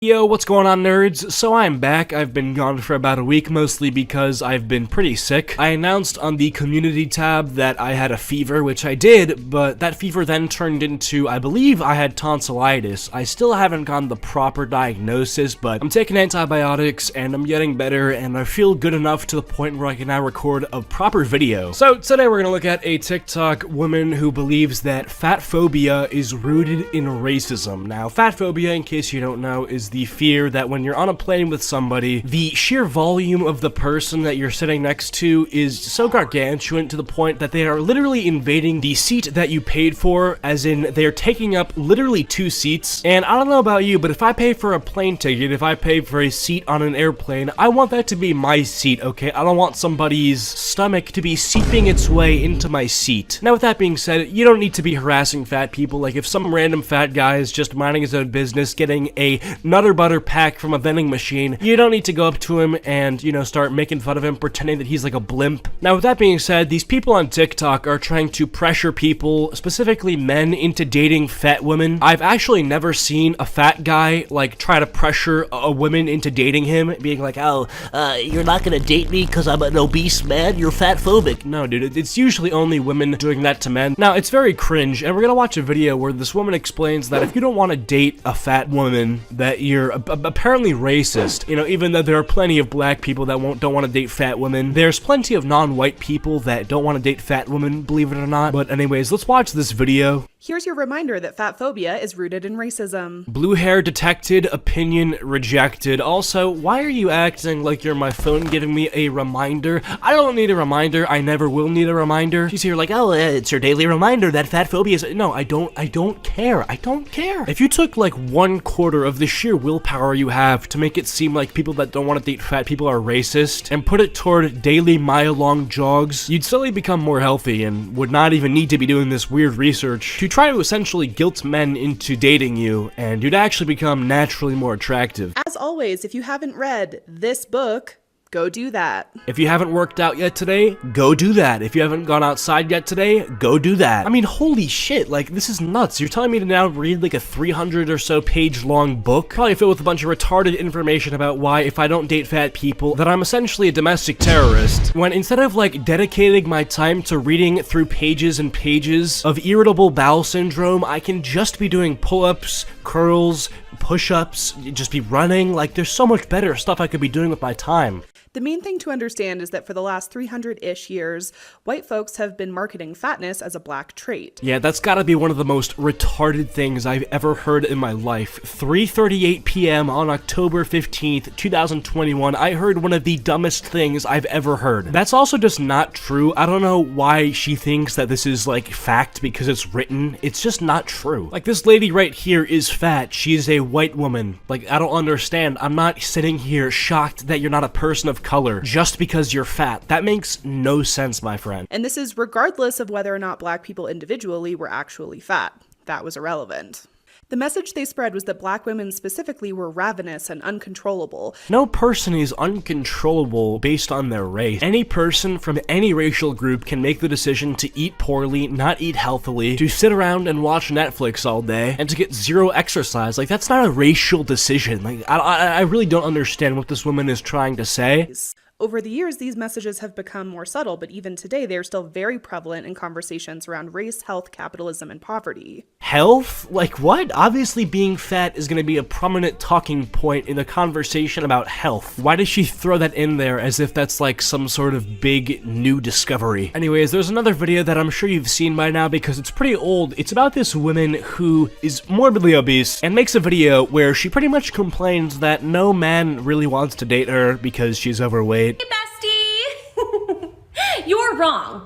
Yo, what's going on, nerds? So I'm back. I've been gone for about a week, mostly because I've been pretty sick. I announced on the community tab that I had a fever, which I did, but that fever then turned into, I believe I had tonsillitis. I still haven't gotten the proper diagnosis, but I'm taking antibiotics and I'm getting better, and I feel good enough to the point where I can now record a proper video. So today we're gonna look at a TikTok woman who believes that fat phobia is rooted in racism. Now, fat phobia, in case you don't know, is the fear that when you're on a plane with somebody, the sheer volume of the person that you're sitting next to is so gargantuan to the point that they are literally invading the seat that you paid for, as in they're taking up literally 2 seats. And I don't know about you, but if I pay for a plane ticket, if I pay for a seat on an airplane, I want that to be my seat, okay? I don't want somebody's stomach to be seeping its way into my seat. Now, with that being said, you don't need to be harassing fat people. Like, if some random fat guy is just minding his own business, getting a Nutter Butter pack from a vending machine, you don't need to go up to him and, you know, start making fun of him, pretending that he's like a blimp. Now, with that being said, these people on TikTok are trying to pressure people, specifically men, into dating fat women. I've actually never seen a fat guy, like, try to pressure a woman into dating him, being like, oh, you're not gonna date me because I'm an obese man, you're fat phobic. No, dude, it's usually only women doing that to men. Now, it's very cringe, and we're gonna watch a video where this woman explains that if you don't want to date a fat woman, that you're apparently racist. You know, even though there are plenty of black people that don't want to date fat women, there's plenty of non-white people that don't want to date fat women, believe it or not. But anyways, let's watch this video. Here's your reminder that fat phobia is rooted in racism. Blue hair detected, opinion rejected. Also, why are you acting like you're my phone giving me a reminder? I don't need a reminder. I never will need a reminder. She's here like, oh, it's your daily reminder that fat phobia is... No, I don't care. I don't care. If you took like 1/4 of the sheer willpower you have to make it seem like people that don't want to date fat people are racist and put it toward daily mile-long jogs, you'd slowly become more healthy and would not even need to be doing this weird research to try to essentially guilt men into dating you, and you'd actually become naturally more attractive. As always, if you haven't read this book, go do that. If you haven't worked out yet today, go do that. If you haven't gone outside yet today, go do that. I mean, holy shit, like, this is nuts. You're telling me to now read like a 300 or so page long book, probably filled with a bunch of retarded information about why, if I don't date fat people, that I'm essentially a domestic terrorist, when instead of like dedicating my time to reading through pages and pages of irritable bowel syndrome, I can just be doing pull-ups, curls, push-ups, just be running. Like, there's so much better stuff I could be doing with my time. The main thing to understand is that for the last 300-ish years, white folks have been marketing fatness as a black trait. Yeah, that's gotta be one of the most retarded things I've ever heard in my life. 3:38 p.m. on October 15th, 2021, I heard one of the dumbest things I've ever heard. That's also just not true. I don't know why she thinks that this is, like, fact because it's written. It's just not true. Like, this lady right here is fat. She is a white woman. Like, I don't understand. I'm not sitting here shocked that you're not a person of color just because you're fat. That makes no sense, my friend. And this is regardless of whether or not black people individually were actually fat. That was irrelevant. The message they spread was that black women specifically were ravenous and uncontrollable. No person is uncontrollable based on their race. Any person from any racial group can make the decision to eat poorly, not eat healthily, to sit around and watch Netflix all day, and to get zero exercise. Like, that's not a racial decision. Like, I really don't understand what this woman is trying to say. Over the years, these messages have become more subtle, but even today, they are still very prevalent in conversations around race, health, capitalism, and poverty. Health? Like what? Obviously being fat is going to be a prominent talking point in the conversation about health. Why does she throw that in there as if that's like some sort of big new discovery? Anyways, there's another video that I'm sure you've seen by now because it's pretty old. It's about this woman who is morbidly obese and makes a video where she pretty much complains that no man really wants to date her because she's overweight. Hey, bestie! You're wrong.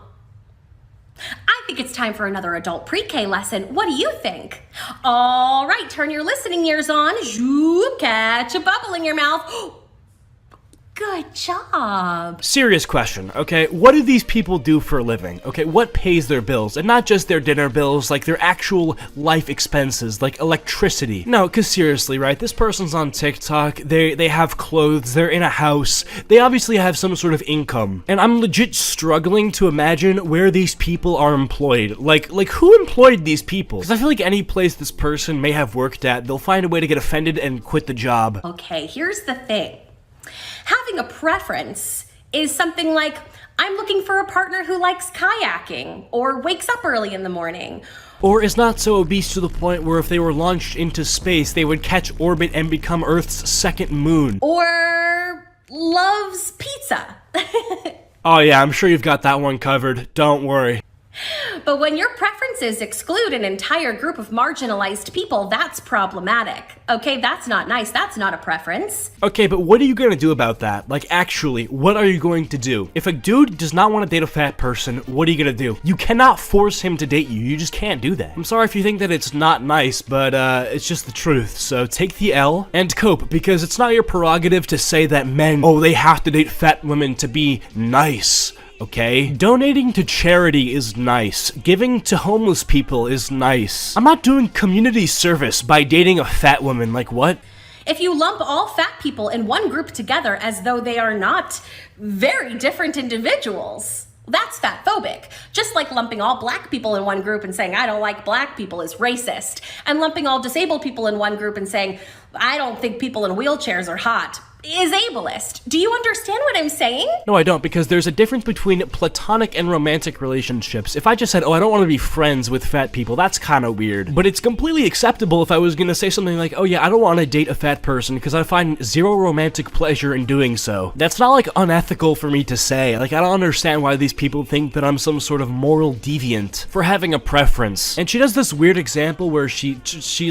I think it's time for another adult pre-K lesson. What do you think? All right, turn your listening ears on. Zoop, catch a bubble in your mouth. Good job. Serious question, okay? What do these people do for a living? Okay, what pays their bills? And not just their dinner bills, like their actual life expenses, like electricity. No, because seriously, right? This person's on TikTok, they have clothes, they're in a house, they obviously have some sort of income. And I'm legit struggling to imagine where these people are employed. Like who employed these people? Because I feel like any place this person may have worked at, they'll find a way to get offended and quit the job. Okay, here's the thing. Having a preference is something like, I'm looking for a partner who likes kayaking or wakes up early in the morning. Or is not so obese to the point where if they were launched into space, they would catch orbit and become Earth's second moon. Or loves pizza. Oh yeah, I'm sure you've got that one covered. Don't worry. But when your preferences exclude an entire group of marginalized people, that's problematic. Okay, that's not nice. That's not a preference. Okay, but what are you gonna do about that? Like, actually, what are you going to do? If a dude does not want to date a fat person, what are you gonna do? You cannot force him to date you. You just can't do that. I'm sorry if you think that it's not nice, but it's just the truth. So take the L and cope, because it's not your prerogative to say that men, oh, they have to date fat women to be nice. Okay? Donating to charity is nice. Giving to homeless people is nice. I'm not doing community service by dating a fat woman, like what? If you lump all fat people in one group together as though they are not very different individuals, that's fatphobic. Just like lumping all black people in one group and saying, I don't like black people is racist. And lumping all disabled people in one group and saying, I don't think people in wheelchairs are hot, is ableist. Do you understand what I'm saying? No, I don't, because there's a difference between platonic and romantic relationships. If I just said, oh, I don't want to be friends with fat people, that's kind of weird. But it's completely acceptable if I was going to say something like, oh yeah, I don't want to date a fat person because I find zero romantic pleasure in doing so. That's not like unethical for me to say. Like, I don't understand why these people think that I'm some sort of moral deviant for having a preference. And she does this weird example where she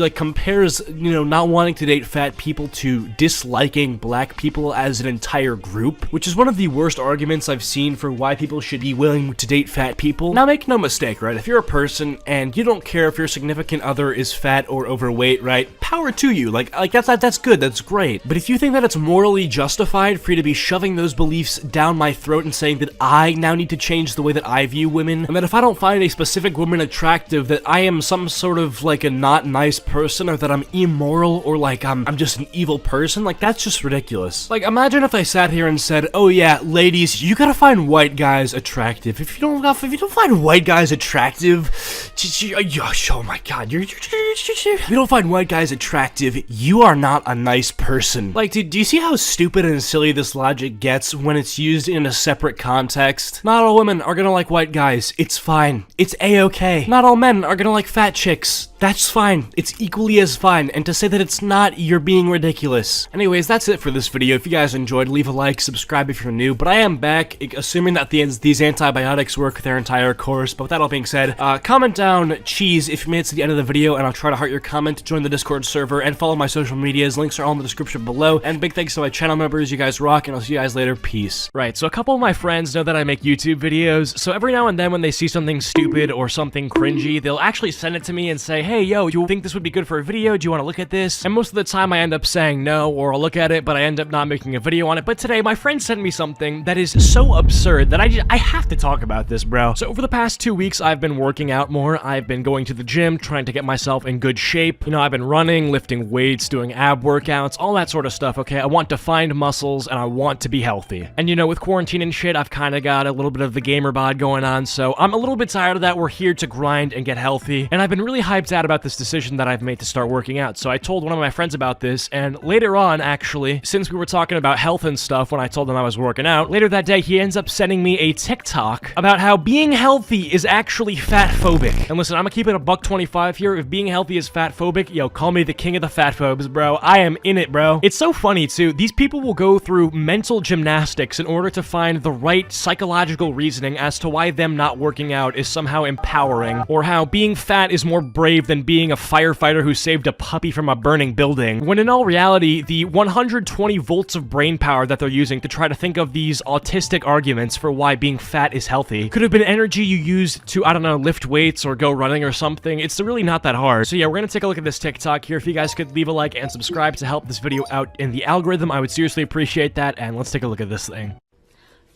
like compares, you know, not wanting to date fat people to disliking black people as an entire group, which is one of the worst arguments I've seen for why people should be willing to date fat people. Now make no mistake, right? If you're a person and you don't care if your significant other is fat or overweight, right? Power to you. Like that's good, that's great. But if you think that it's morally justified for you to be shoving those beliefs down my throat and saying that I now need to change the way that I view women, and that if I don't find a specific woman attractive, that I am some sort of like a not nice person, or that I'm immoral, or like I'm just an evil person, like that's just ridiculous. Like, imagine if I sat here and said, oh yeah, ladies, you gotta find white guys attractive. If you don't find white guys attractive, oh my god, if you don't find white guys attractive, you are not a nice person. Like, do you see how stupid and silly this logic gets when it's used in a separate context? Not all women are gonna like white guys. It's fine. It's a-okay. Not all men are gonna like fat chicks. That's fine. It's equally as fine. And to say that it's not, you're being ridiculous. Anyways, that's it for this video. If you guys enjoyed, leave a like, subscribe if you're new. But I am back, assuming that these antibiotics work their entire course. But with that all being said, comment down cheese if you made it to the end of the video, and I'll try to heart your comment, join the Discord server, and follow my social medias. Links are all in the description below. And big thanks to my channel members. You guys rock, and I'll see you guys later. Peace. Right, so a couple of my friends know that I make YouTube videos, so every now and then when they see something stupid or something cringy, they'll actually send it to me and say, hey, yo, you think this would be good for a video? Do you want to look at this? And most of the time I end up saying no, or I'll look at it, but I end up not making a video on it. But today, my friend sent me something that is so absurd that I have to talk about this, bro. So over the past 2 weeks, I've been working out more. I've been going to the gym, trying to get myself in good shape. You know, I've been running, lifting weights, doing ab workouts, all that sort of stuff, okay? I want defined muscles, and I want to be healthy. And you know, with quarantine and shit, I've kind of got a little bit of the gamer bod going on, so I'm a little bit tired of that. We're here to grind and get healthy, and I've been really hyped out about this decision that I've made to start working out. So I told one of my friends about this, and later on, actually, since we were talking about health and stuff when I told him I was working out, later that day, he ends up sending me a TikTok about how being healthy is actually fat-phobic. And listen, I'm gonna keep it a $1.25 here. If being healthy is fat-phobic, yo, call me the king of the fat-phobes, bro. I am in it, bro. It's so funny, too. These people will go through mental gymnastics in order to find the right psychological reasoning as to why them not working out is somehow empowering, or how being fat is more brave than being a firefighter who saved a puppy from a burning building, when in all reality, the 120 20 volts of brain power that they're using to try to think of these autistic arguments for why being fat is healthy could have been energy you used to, I don't know, lift weights or go running or something. It's really not that hard. So yeah, we're gonna take a look at this TikTok here. If you guys could leave a like and subscribe to help this video out in the algorithm, I would seriously appreciate that, and let's take a look at this thing.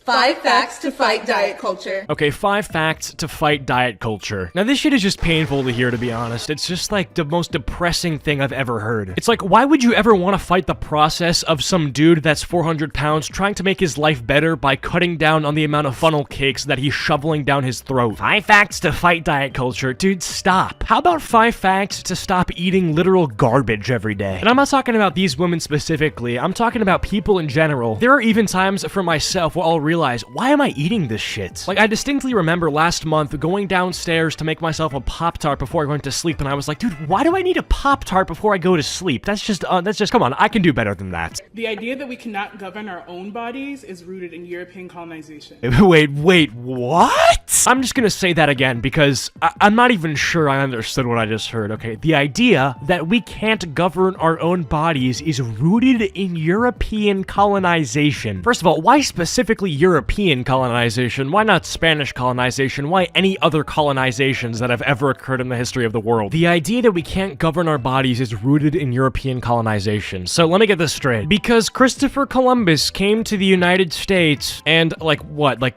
5 facts to fight diet culture. Okay, 5 facts to fight diet culture. Now, this shit is just painful to hear, to be honest. It's just like the most depressing thing I've ever heard. It's like, why would you ever want to fight the process of some dude that's 400 pounds trying to make his life better by cutting down on the amount of funnel cakes that he's shoveling down his throat? 5 facts to fight diet culture. Dude, stop. How about 5 facts to stop eating literal garbage every day? And I'm not talking about these women specifically. I'm talking about people in general. There are even times for myself where I'll realize, why am I eating this shit? Like, I distinctly remember last month going downstairs to make myself a Pop-Tart before I went to sleep, and I was like, dude, why do I need a Pop-Tart before I go to sleep? That's just, come on, I can do better than that. The idea that we cannot govern our own bodies is rooted in European colonization. Wait, what? I'm just gonna say that again because I'm not even sure I understood what I just heard, okay? The idea that we can't govern our own bodies is rooted in European colonization. First of all, why specifically European colonization? Why not Spanish colonization? Why any other colonizations that have ever occurred in the history of the world? The idea that we can't govern our bodies is rooted in European colonization. So let me get this straight. Because Christopher Columbus came to the United States and, like,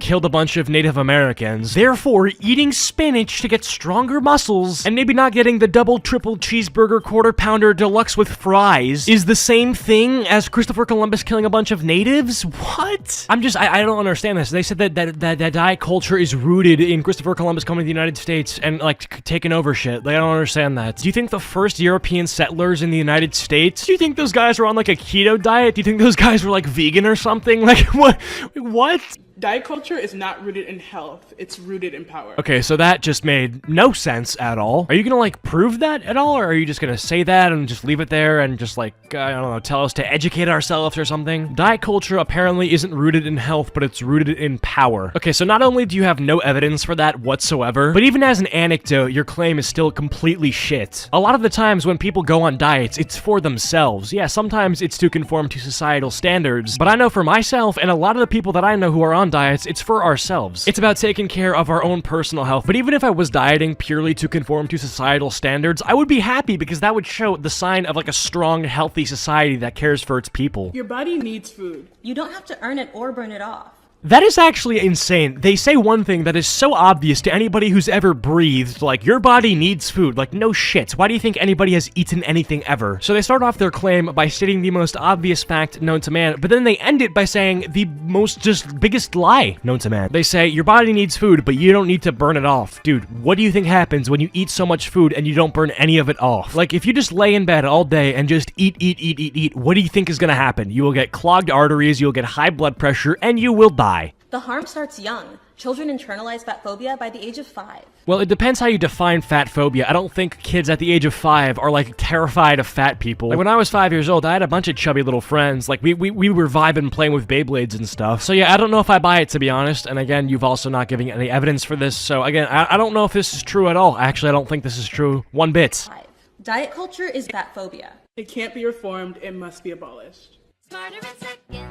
killed a bunch of Native Americans. Therefore, eating spinach to get stronger muscles and maybe not getting the double, triple cheeseburger, quarter pounder deluxe with fries is the same thing as Christopher Columbus killing a bunch of natives? What? I don't understand this. They said that diet culture is rooted in Christopher Columbus coming to the United States and, like, taking over shit. Like, I don't understand that. Do you think the first European settlers in the United States, do you think those guys were on, like, a keto diet? Do you think those guys were, like, vegan or something? Like, what? Diet culture is not rooted in health, it's rooted in power. Okay, so that just made no sense at all. Are you gonna, like, prove that at all, or are you just gonna say that and just leave it there and just, like, I don't know, tell us to educate ourselves or something? Diet culture apparently isn't rooted in health, but it's rooted in power. Okay, so not only do you have no evidence for that whatsoever, but even as an anecdote, your claim is still completely shit. A lot of the times when people go on diets, it's for themselves. Yeah, sometimes it's to conform to societal standards, but I know for myself and a lot of the people that I know who are on diets, it's for ourselves. It's about taking care of our own personal health. But even if I was dieting purely to conform to societal standards, I would be happy because that would show the sign of, like, a strong, healthy society that cares for its people. Your body needs food. You don't have to earn it or burn it off. That is actually insane. They say one thing that is so obvious to anybody who's ever breathed, like, your body needs food. Like, no shit. Why do you think anybody has eaten anything ever? So they start off their claim by stating the most obvious fact known to man, but then they end it by saying the biggest lie known to man. They say, your body needs food, but you don't need to burn it off. Dude, what do you think happens when you eat so much food and you don't burn any of it off? Like, if you just lay in bed all day and just eat, what do you think is gonna happen? You will get clogged arteries, you'll get high blood pressure, and you will die. The harm starts young. Children internalize fat phobia by the age of 5. Well, it depends how you define fat phobia. I don't think kids at the age of 5 are, like, terrified of fat people. Like, when I was 5 years old, I had a bunch of chubby little friends. Like, we were vibing playing with Beyblades and stuff. So yeah, I don't know if I buy it, to be honest. And again, you've also not giving any evidence for this. So again, I don't know if this is true at all. Actually, I don't think this is true one bit. Diet culture is fat phobia. It can't be reformed, it must be abolished. Smarter in seconds.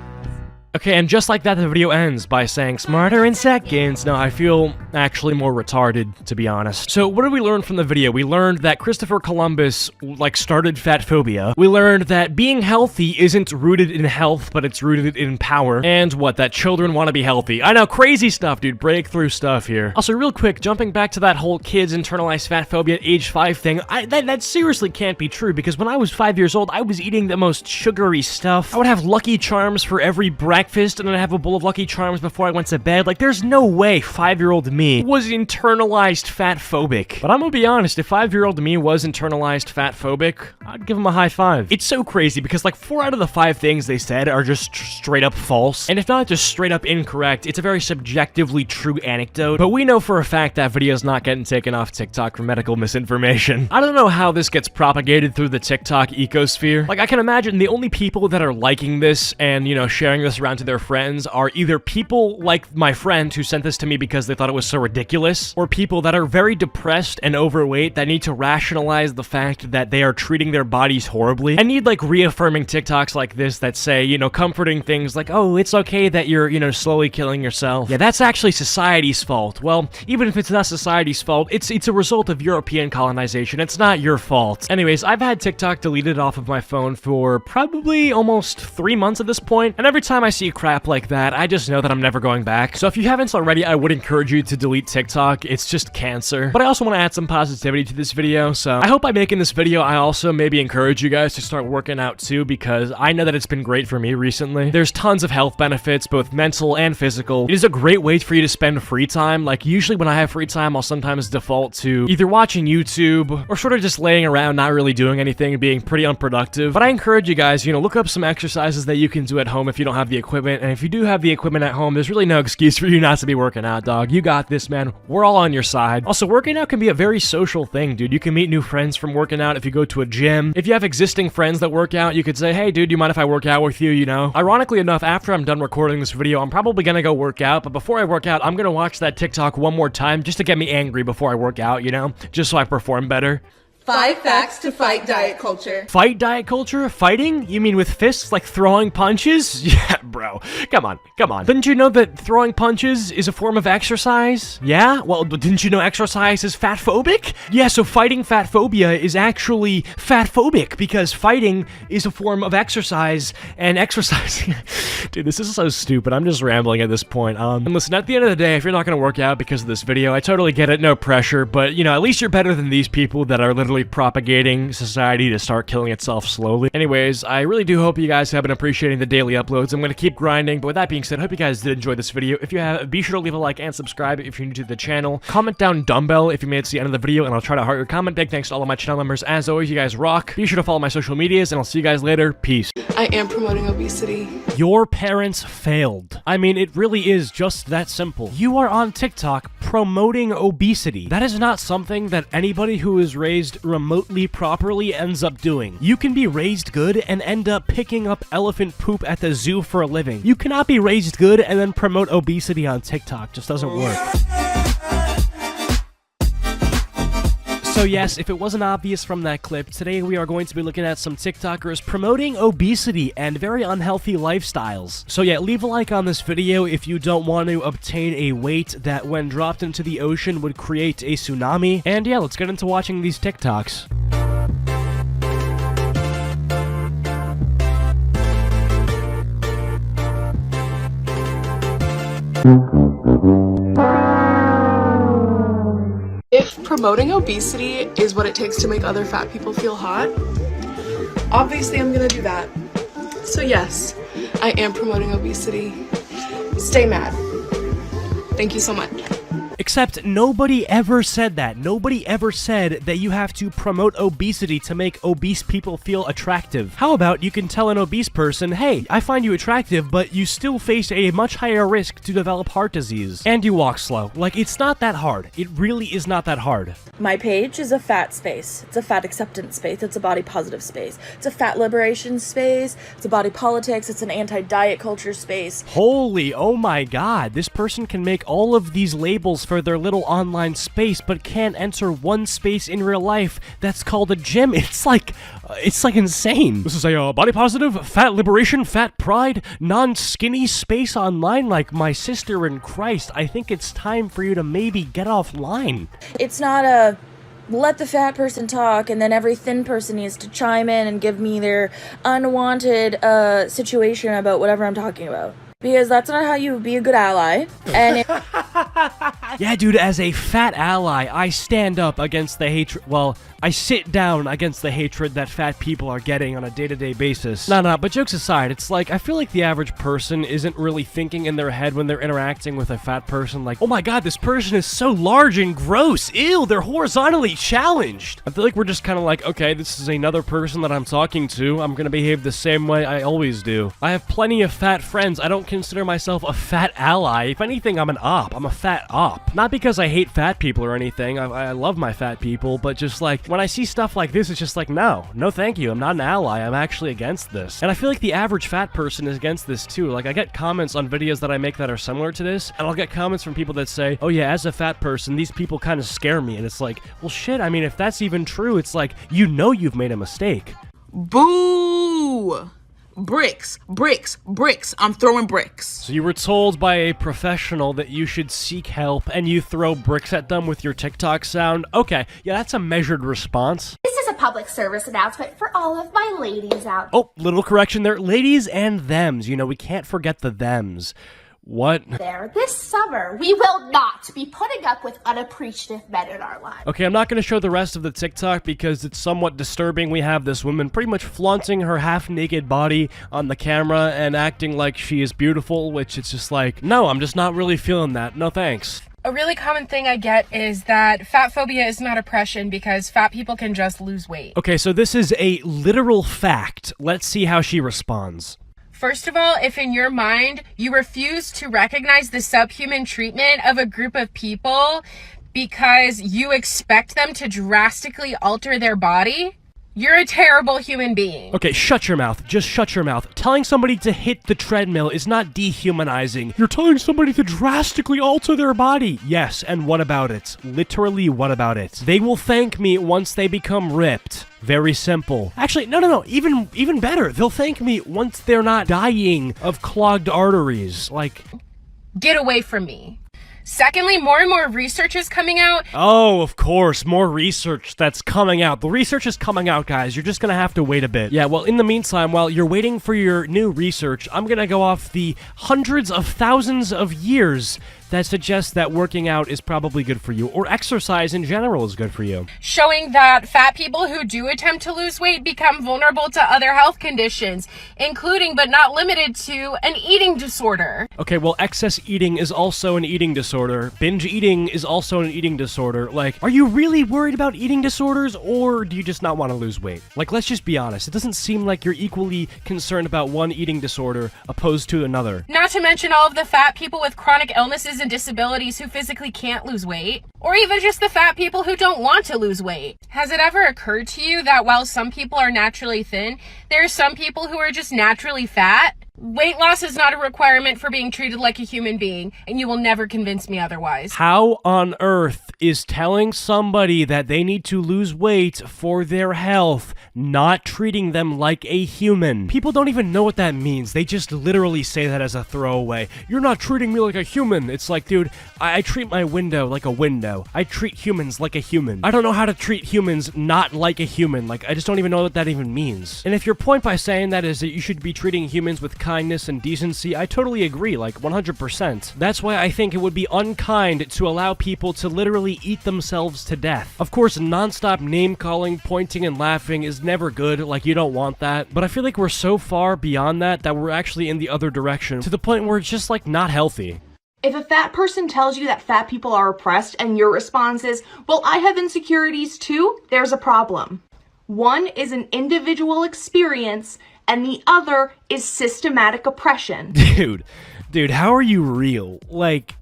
Okay, and just like that, the video ends by saying, smarter in seconds. No, I feel actually more retarded, to be honest. So what did we learn from the video? We learned that Christopher Columbus, like, started fat phobia. We learned that being healthy isn't rooted in health, but it's rooted in power. And what? That children want to be healthy. I know, crazy stuff, dude. Breakthrough stuff here. Also, real quick, jumping back to that whole kids internalize fat phobia at age 5 thing, that seriously can't be true, because when I was 5 years old, I was eating the most sugary stuff. I would have Lucky Charms for every breakfast, and then I have a bowl of Lucky Charms before I went to bed. Like, there's no way 5-year-old me was internalized fat phobic. But I'm gonna be honest, if 5-year-old me was internalized fat phobic, I'd give him a high five. It's so crazy because, like, 4 out of the 5 things they said are just straight up false. And if not just straight up incorrect, it's a very subjectively true anecdote. But we know for a fact that video's not getting taken off TikTok for medical misinformation. I don't know how this gets propagated through the TikTok ecosphere. Like, I can imagine the only people that are liking this and, you know, sharing this around around to their friends are either people like my friend who sent this to me because they thought it was so ridiculous, or people that are very depressed and overweight that need to rationalize the fact that they are treating their bodies horribly and need like reaffirming TikToks like this that say, you know, comforting things like, oh, it's okay that you're, you know, slowly killing yourself. Yeah, that's actually society's fault. Well, even if it's not society's fault, it's a result of European colonization. It's not your fault. Anyways, I've had TikTok deleted off of my phone for probably almost 3 months at this point, and every time I see crap like that, I just know that I'm never going back. So if you haven't already, I would encourage you to delete TikTok. It's just cancer. But I also want to add some positivity to this video, so I hope by making this video, I also maybe encourage you guys to start working out too, because I know that it's been great for me recently. There's tons of health benefits, both mental and physical. It is a great way for you to spend free time. Like, usually when I have free time, I'll sometimes default to either watching YouTube or sort of just laying around, not really doing anything and being pretty unproductive. But I encourage you guys, you know, look up some exercises that you can do at home if you don't have the equipment. And if you do have the equipment at home, there's really no excuse for you not to be working out, dog. You got this, man. We're all on your side. Also, working out can be a very social thing, dude. You can meet new friends from working out if you go to a gym. If you have existing friends that work out, you could say, hey, dude, you mind if I work out with you, you know? Ironically enough, after I'm done recording this video, I'm probably gonna go work out, but before I work out, I'm gonna watch that TikTok one more time just to get me angry before I work out, you know? Just so I perform better. 5 facts to fight diet culture. Fight diet culture? Fighting? You mean with fists, like throwing punches? Yeah, bro. Come on, come on. Didn't you know that throwing punches is a form of exercise? Yeah? Well, didn't you know exercise is fat-phobic? Yeah, so fighting fat phobia is actually fat-phobic, because fighting is a form of exercise, and exercise... Dude, this is so stupid. I'm just rambling at this point. And listen, at the end of the day, if you're not gonna work out because of this video, I totally get it, no pressure, but, you know, at least you're better than these people that are literally propagating society to start killing itself slowly. Anyways, I really do hope you guys have been appreciating the daily uploads. I'm gonna keep grinding, but with that being said, I hope you guys did enjoy this video. If you have, be sure to leave a like and subscribe if you're new to the channel. Comment down dumbbell if you made it to the end of the video, and I'll try to heart your comment. Big thanks to all of my channel members. As always, you guys rock. Be sure to follow my social medias, and I'll see you guys later. Peace. I am promoting obesity. Your parents failed. I mean, it really is just that simple. You are on TikTok promoting obesity. That is not something that anybody who is raised remotely properly ends up doing. You can be raised good and end up picking up elephant poop at the zoo for a living. You cannot be raised good and then promote obesity on TikTok. Just doesn't work. So yes, if it wasn't obvious from that clip, today we are going to be looking at some TikTokers promoting obesity and very unhealthy lifestyles. So yeah, leave a like on this video if you don't want to obtain a weight that when dropped into the ocean would create a tsunami. And yeah, let's get into watching these TikToks. If promoting obesity is what it takes to make other fat people feel hot, obviously I'm gonna do that. So yes, I am promoting obesity. Stay mad. Thank you so much. Except nobody ever said that. Nobody ever said that you have to promote obesity to make obese people feel attractive. How about you can tell an obese person, hey, I find you attractive, but you still face a much higher risk to develop heart disease. And you walk slow. Like, it's not that hard. It really is not that hard. My page is a fat space. It's a fat acceptance space. It's a body positive space. It's a fat liberation space. It's a body politics. It's an anti-diet culture space. Holy, oh my god. This person can make all of these labels for their little online space, but can't enter one space in real life that's called a gym. It's like insane. This is a body positive, fat liberation, fat pride, non-skinny space online. Like, my sister in Christ, I think it's time for you to maybe get offline. It's not a let the fat person talk and then every thin person needs to chime in and give me their unwanted situation about whatever I'm talking about. Because that's not how you be a good ally. And yeah, dude, as a fat ally, I stand up against the hatred. Well, I sit down against the hatred that fat people are getting on a day-to-day basis. No, but jokes aside, it's like, I feel like the average person isn't really thinking in their head when they're interacting with a fat person, like, oh my god, this person is so large and gross. Ew, they're horizontally challenged. I feel like we're just kind of like, okay, this is another person that I'm talking to. I'm gonna behave the same way I always do. I have plenty of fat friends. I don't consider myself a fat ally. If anything, I'm an op. I'm a fat op. up. Not because I hate fat people or anything, I love my fat people, but just like, when I see stuff like this, it's just like, no thank you, I'm not an ally, I'm actually against this. And I feel like the average fat person is against this too. Like, I get comments on videos that I make that are similar to this, and I'll get comments from people that say, oh yeah, as a fat person, these people kind of scare me, and it's like, well shit, I mean, if that's even true, it's like, you know you've made a mistake. Boo! Bricks, bricks, bricks. I'm throwing bricks. So you were told by a professional that you should seek help, and you throw bricks at them with your TikTok sound? Okay, yeah, that's a measured response. This is a public service announcement for all of my ladies out Oh, little correction there. Ladies and thems. You know, we can't forget the thems. What? there. This summer, we will not be putting up with unappreciative men in our lives. Okay, I'm not going to show the rest of the TikTok because it's somewhat disturbing. We have this woman pretty much flaunting her half-naked body on the camera and acting like she is beautiful, which it's just like, no, I'm just not really feeling that. No thanks. A really common thing I get is that fat phobia is not oppression because fat people can just lose weight. Okay, so this is a literal fact. Let's see how she responds. First of all, if in your mind you refuse to recognize the subhuman treatment of a group of people because you expect them to drastically alter their body, you're a terrible human being. Okay, shut your mouth. Just shut your mouth. Telling somebody to hit the treadmill is not dehumanizing. You're telling somebody to drastically alter their body. Yes, and what about it? Literally, what about it? They will thank me once they become ripped. Very simple. Actually, no. Even better. They'll thank me once they're not dying of clogged arteries. Like, Get away from me. Secondly, more and more research is coming out. oh, of course, more research that's coming out. The research is coming out, guys. You're just gonna have to wait a bit. Yeah, well, in the meantime, while you're waiting for your new research, I'm gonna go off the hundreds of thousands of years that suggests that working out is probably good for you, or exercise in general is good for you. Showing that fat people who do attempt to lose weight become vulnerable to other health conditions, including but not limited to an eating disorder. Okay, well, excess eating is also an eating disorder. Binge eating is also an eating disorder. Like, are you really worried about eating disorders, or do you just not want to lose weight? Like, let's just be honest. It doesn't seem like you're equally concerned about one eating disorder opposed to another. Not to mention all of the fat people with chronic illnesses and disabilities who physically can't lose weight, or even just the fat people who don't want to lose weight. Has it ever occurred to you that while some people are naturally thin, there are some people who are just naturally fat? Weight loss is not a requirement for being treated like a human being, and you will never convince me otherwise. How on earth is telling somebody that they need to lose weight for their health not treating them like a human? People don't even know what that means. They just literally say that as a throwaway. You're not treating me like a human. It's like, dude, I treat my window like a window. I treat humans like a human. I don't know how to treat humans not like a human. Like, I just don't even know what that even means. And if your point by saying that is that you should be treating humans with kindness and decency, I totally agree, like 100%. That's why I think it would be unkind to allow people to literally eat themselves to death. Of course, non-stop name-calling, pointing, and laughing is never good, like you don't want that, but I feel like we're so far beyond that we're actually in the other direction, to the point where it's just like not healthy. If a fat person tells you that fat people are oppressed and your response is, well, I have insecurities too, there's a problem. One is an individual experience, and the other is systematic oppression. Dude, how are you real? Like,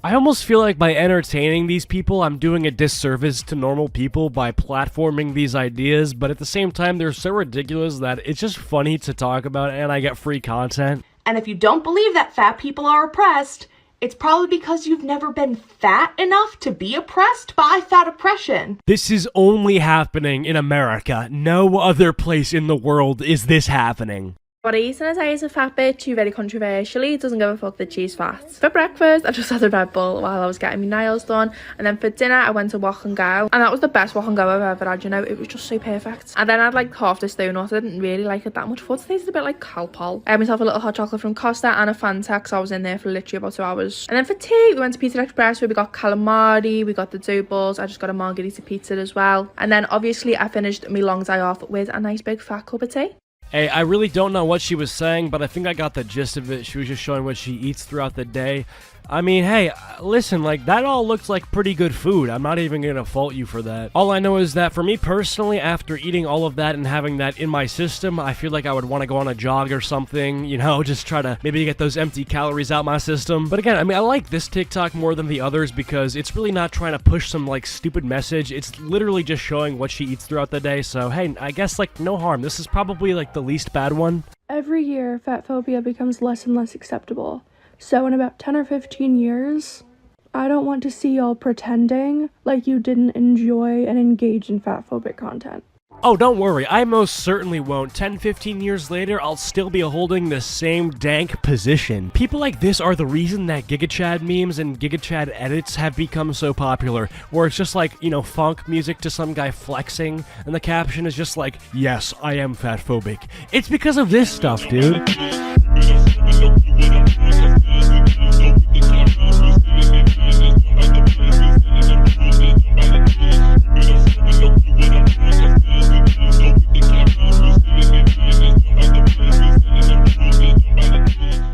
I almost feel like by entertaining these people, I'm doing a disservice to normal people by platforming these ideas, but at the same time, they're so ridiculous that it's just funny to talk about, and I get free content. And if you don't believe that fat people are oppressed, it's probably because you've never been fat enough to be oppressed by fat oppression. This is only happening in America. No other place in the world is this happening. What I eat in a day is a fat bitch who very controversially doesn't give a fuck that she's fat. For breakfast, I just had a Red Bull while I was getting my nails done. And then for dinner, I went to Walk and Go. And that was the best Walk and Go I've ever had, you know. It was just so perfect. And then I had like half this donut. I didn't really like it that much. I thought it tasted a bit like Calpol. I had myself a little hot chocolate from Costa and a Fanta because I was in there for literally about 2 hours. And then for tea, we went to Pizza Express where we got calamari, we got the dough balls. I just got a margherita pizza as well. And then obviously I finished my long day off with a nice big fat cup of tea. Hey, I really don't know what she was saying, but I think I got the gist of it. She was just showing what she eats throughout the day. I mean, hey, listen, like, that all looks like pretty good food. I'm not even gonna fault you for that. All I know is that for me personally, after eating all of that and having that in my system, I feel like I would want to go on a jog or something, you know, just try to maybe get those empty calories out my system. But again, I mean, I like this TikTok more than the others because it's really not trying to push some, like, stupid message. It's literally just showing what she eats throughout the day. So, hey, I guess, like, no harm. This is probably, like, the least bad one. Every year, fat phobia becomes less and less acceptable. So in about 10 or 15 years, I don't want to see y'all pretending like you didn't enjoy and engage in fat phobic content. Oh, don't worry, I most certainly won't. 10-15 years later, I'll still be holding the same dank position. People like this are the reason that GigaChad memes and GigaChad edits have become so popular, where it's just like, you know, funk music to some guy flexing, and the caption is just like, yes, I am fat phobic. It's because of this stuff, dude.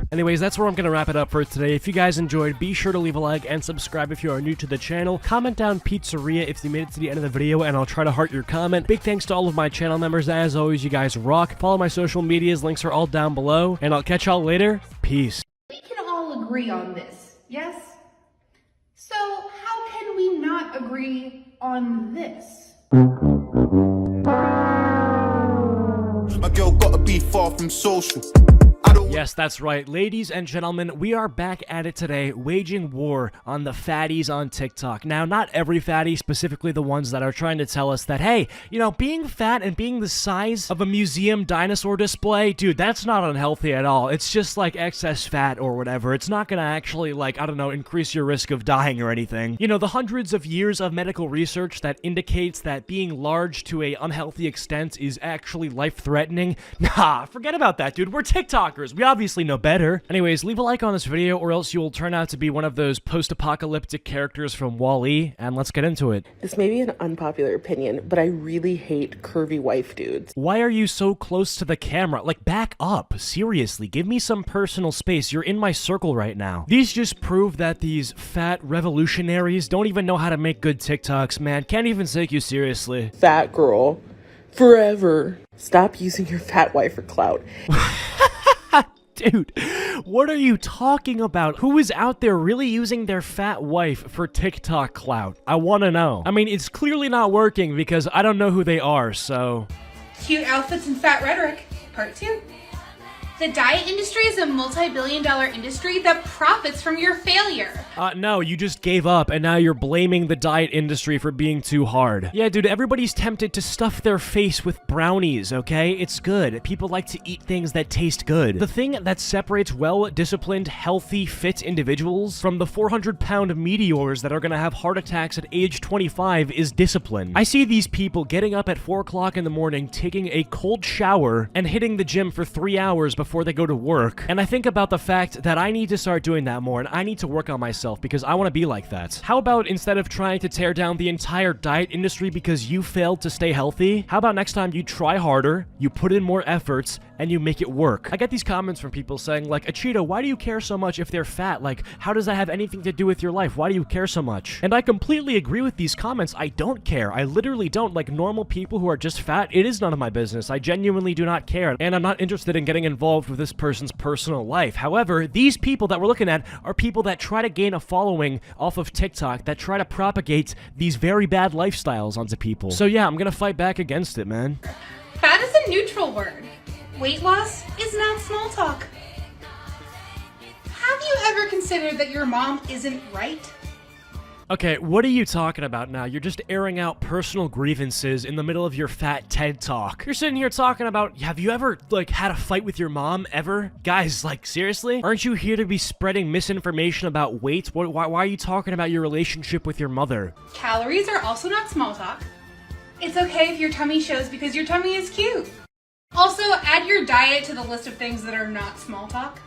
Anyways, that's where I'm gonna wrap it up for today. If you guys enjoyed, be sure to leave a like and subscribe if you are new to the channel. Comment down pizzeria if you made it to the end of the video, and I'll try to heart your comment. Big thanks to all of my channel members. As always, you guys rock. Follow my social medias, links are all down below, and I'll catch y'all later. Peace. We can all agree on this, yes? So how can we not agree on this? My girl gotta be far from social. Yes, that's right. Ladies and gentlemen, we are back at it today, waging war on the fatties on TikTok. Now, not every fatty, specifically the ones that are trying to tell us that, hey, you know, being fat and being the size of a museum dinosaur display, dude, that's not unhealthy at all. It's just like excess fat or whatever. It's not gonna actually, like, I don't know, increase your risk of dying or anything. You know, the hundreds of years of medical research that indicates that being large to a unhealthy extent is actually life-threatening. Nah, forget about that, dude. We're TikTokers. We obviously know better. Anyways, leave a like on this video or else you will turn out to be one of those post-apocalyptic characters from Wall-E, and let's get into it. This may be an unpopular opinion, but I really hate curvy wife dudes. Why are you so close to the camera? Like, back up. Seriously, give me some personal space. You're in my circle right now. These just prove that these fat revolutionaries don't even know how to make good TikToks, man. Can't even take you seriously. Fat girl. Forever. Stop using your fat wife for clout. Dude, what are you talking about? Who is out there really using their fat wife for TikTok clout? I want to know. I mean, it's clearly not working because I don't know who they are, so... Cute outfits and fat rhetoric, part 2. The diet industry is a multi-billion-dollar industry that profits from your failure. No, you just gave up and now you're blaming the diet industry for being too hard. Yeah, dude, everybody's tempted to stuff their face with brownies, okay? It's good. People like to eat things that taste good. The thing that separates well-disciplined, healthy, fit individuals from the 400-pound meteors that are gonna have heart attacks at age 25 is discipline. I see these people getting up at 4 o'clock in the morning, taking a cold shower, and hitting the gym for 3 hours before they go to work. And I think about the fact that I need to start doing that more, and I need to work on myself because I want to be like that. How about instead of trying to tear down the entire diet industry because you failed to stay healthy, how about next time you try harder, you put in more efforts, and you make it work? I get these comments from people saying, like, Cheeto, why do you care so much if they're fat? Like, how does that have anything to do with your life? Why do you care so much? And I completely agree with these comments. I don't care. I literally don't. Like, normal people who are just fat, it is none of my business. I genuinely do not care, and I'm not interested in getting involved with this person's personal life. However, these people that we're looking at are people that try to gain a following off of TikTok, that try to propagate these very bad lifestyles onto people. So yeah, I'm gonna fight back against it, man. Fat is a neutral word. Weight loss is not small talk. Have you ever considered that your mom isn't right? Okay, what are you talking about now? You're just airing out personal grievances in the middle of your fat TED Talk. You're sitting here talking about, have you ever, like, had a fight with your mom, ever? Guys, like, seriously? Aren't you here to be spreading misinformation about weight? Why are you talking about your relationship with your mother? Calories are also not small talk. It's okay if your tummy shows because your tummy is cute. Also, add your diet to the list of things that are not small talk.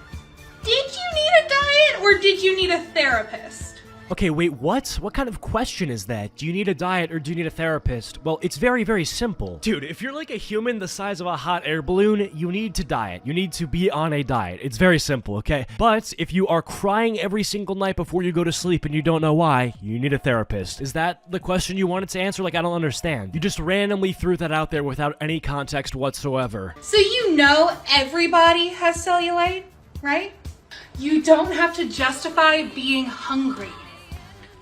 Did you need a diet or did you need a therapist? Okay, wait, what? What kind of question is that? Do you need a diet or do you need a therapist? Well, it's very, very simple. Dude, if you're like a human the size of a hot air balloon, you need to diet. You need to be on a diet. It's very simple, okay? But if you are crying every single night before you go to sleep and you don't know why, you need a therapist. Is that the question you wanted to answer? Like, I don't understand. You just randomly threw that out there without any context whatsoever. So you know everybody has cellulite, right? You don't have to justify being hungry.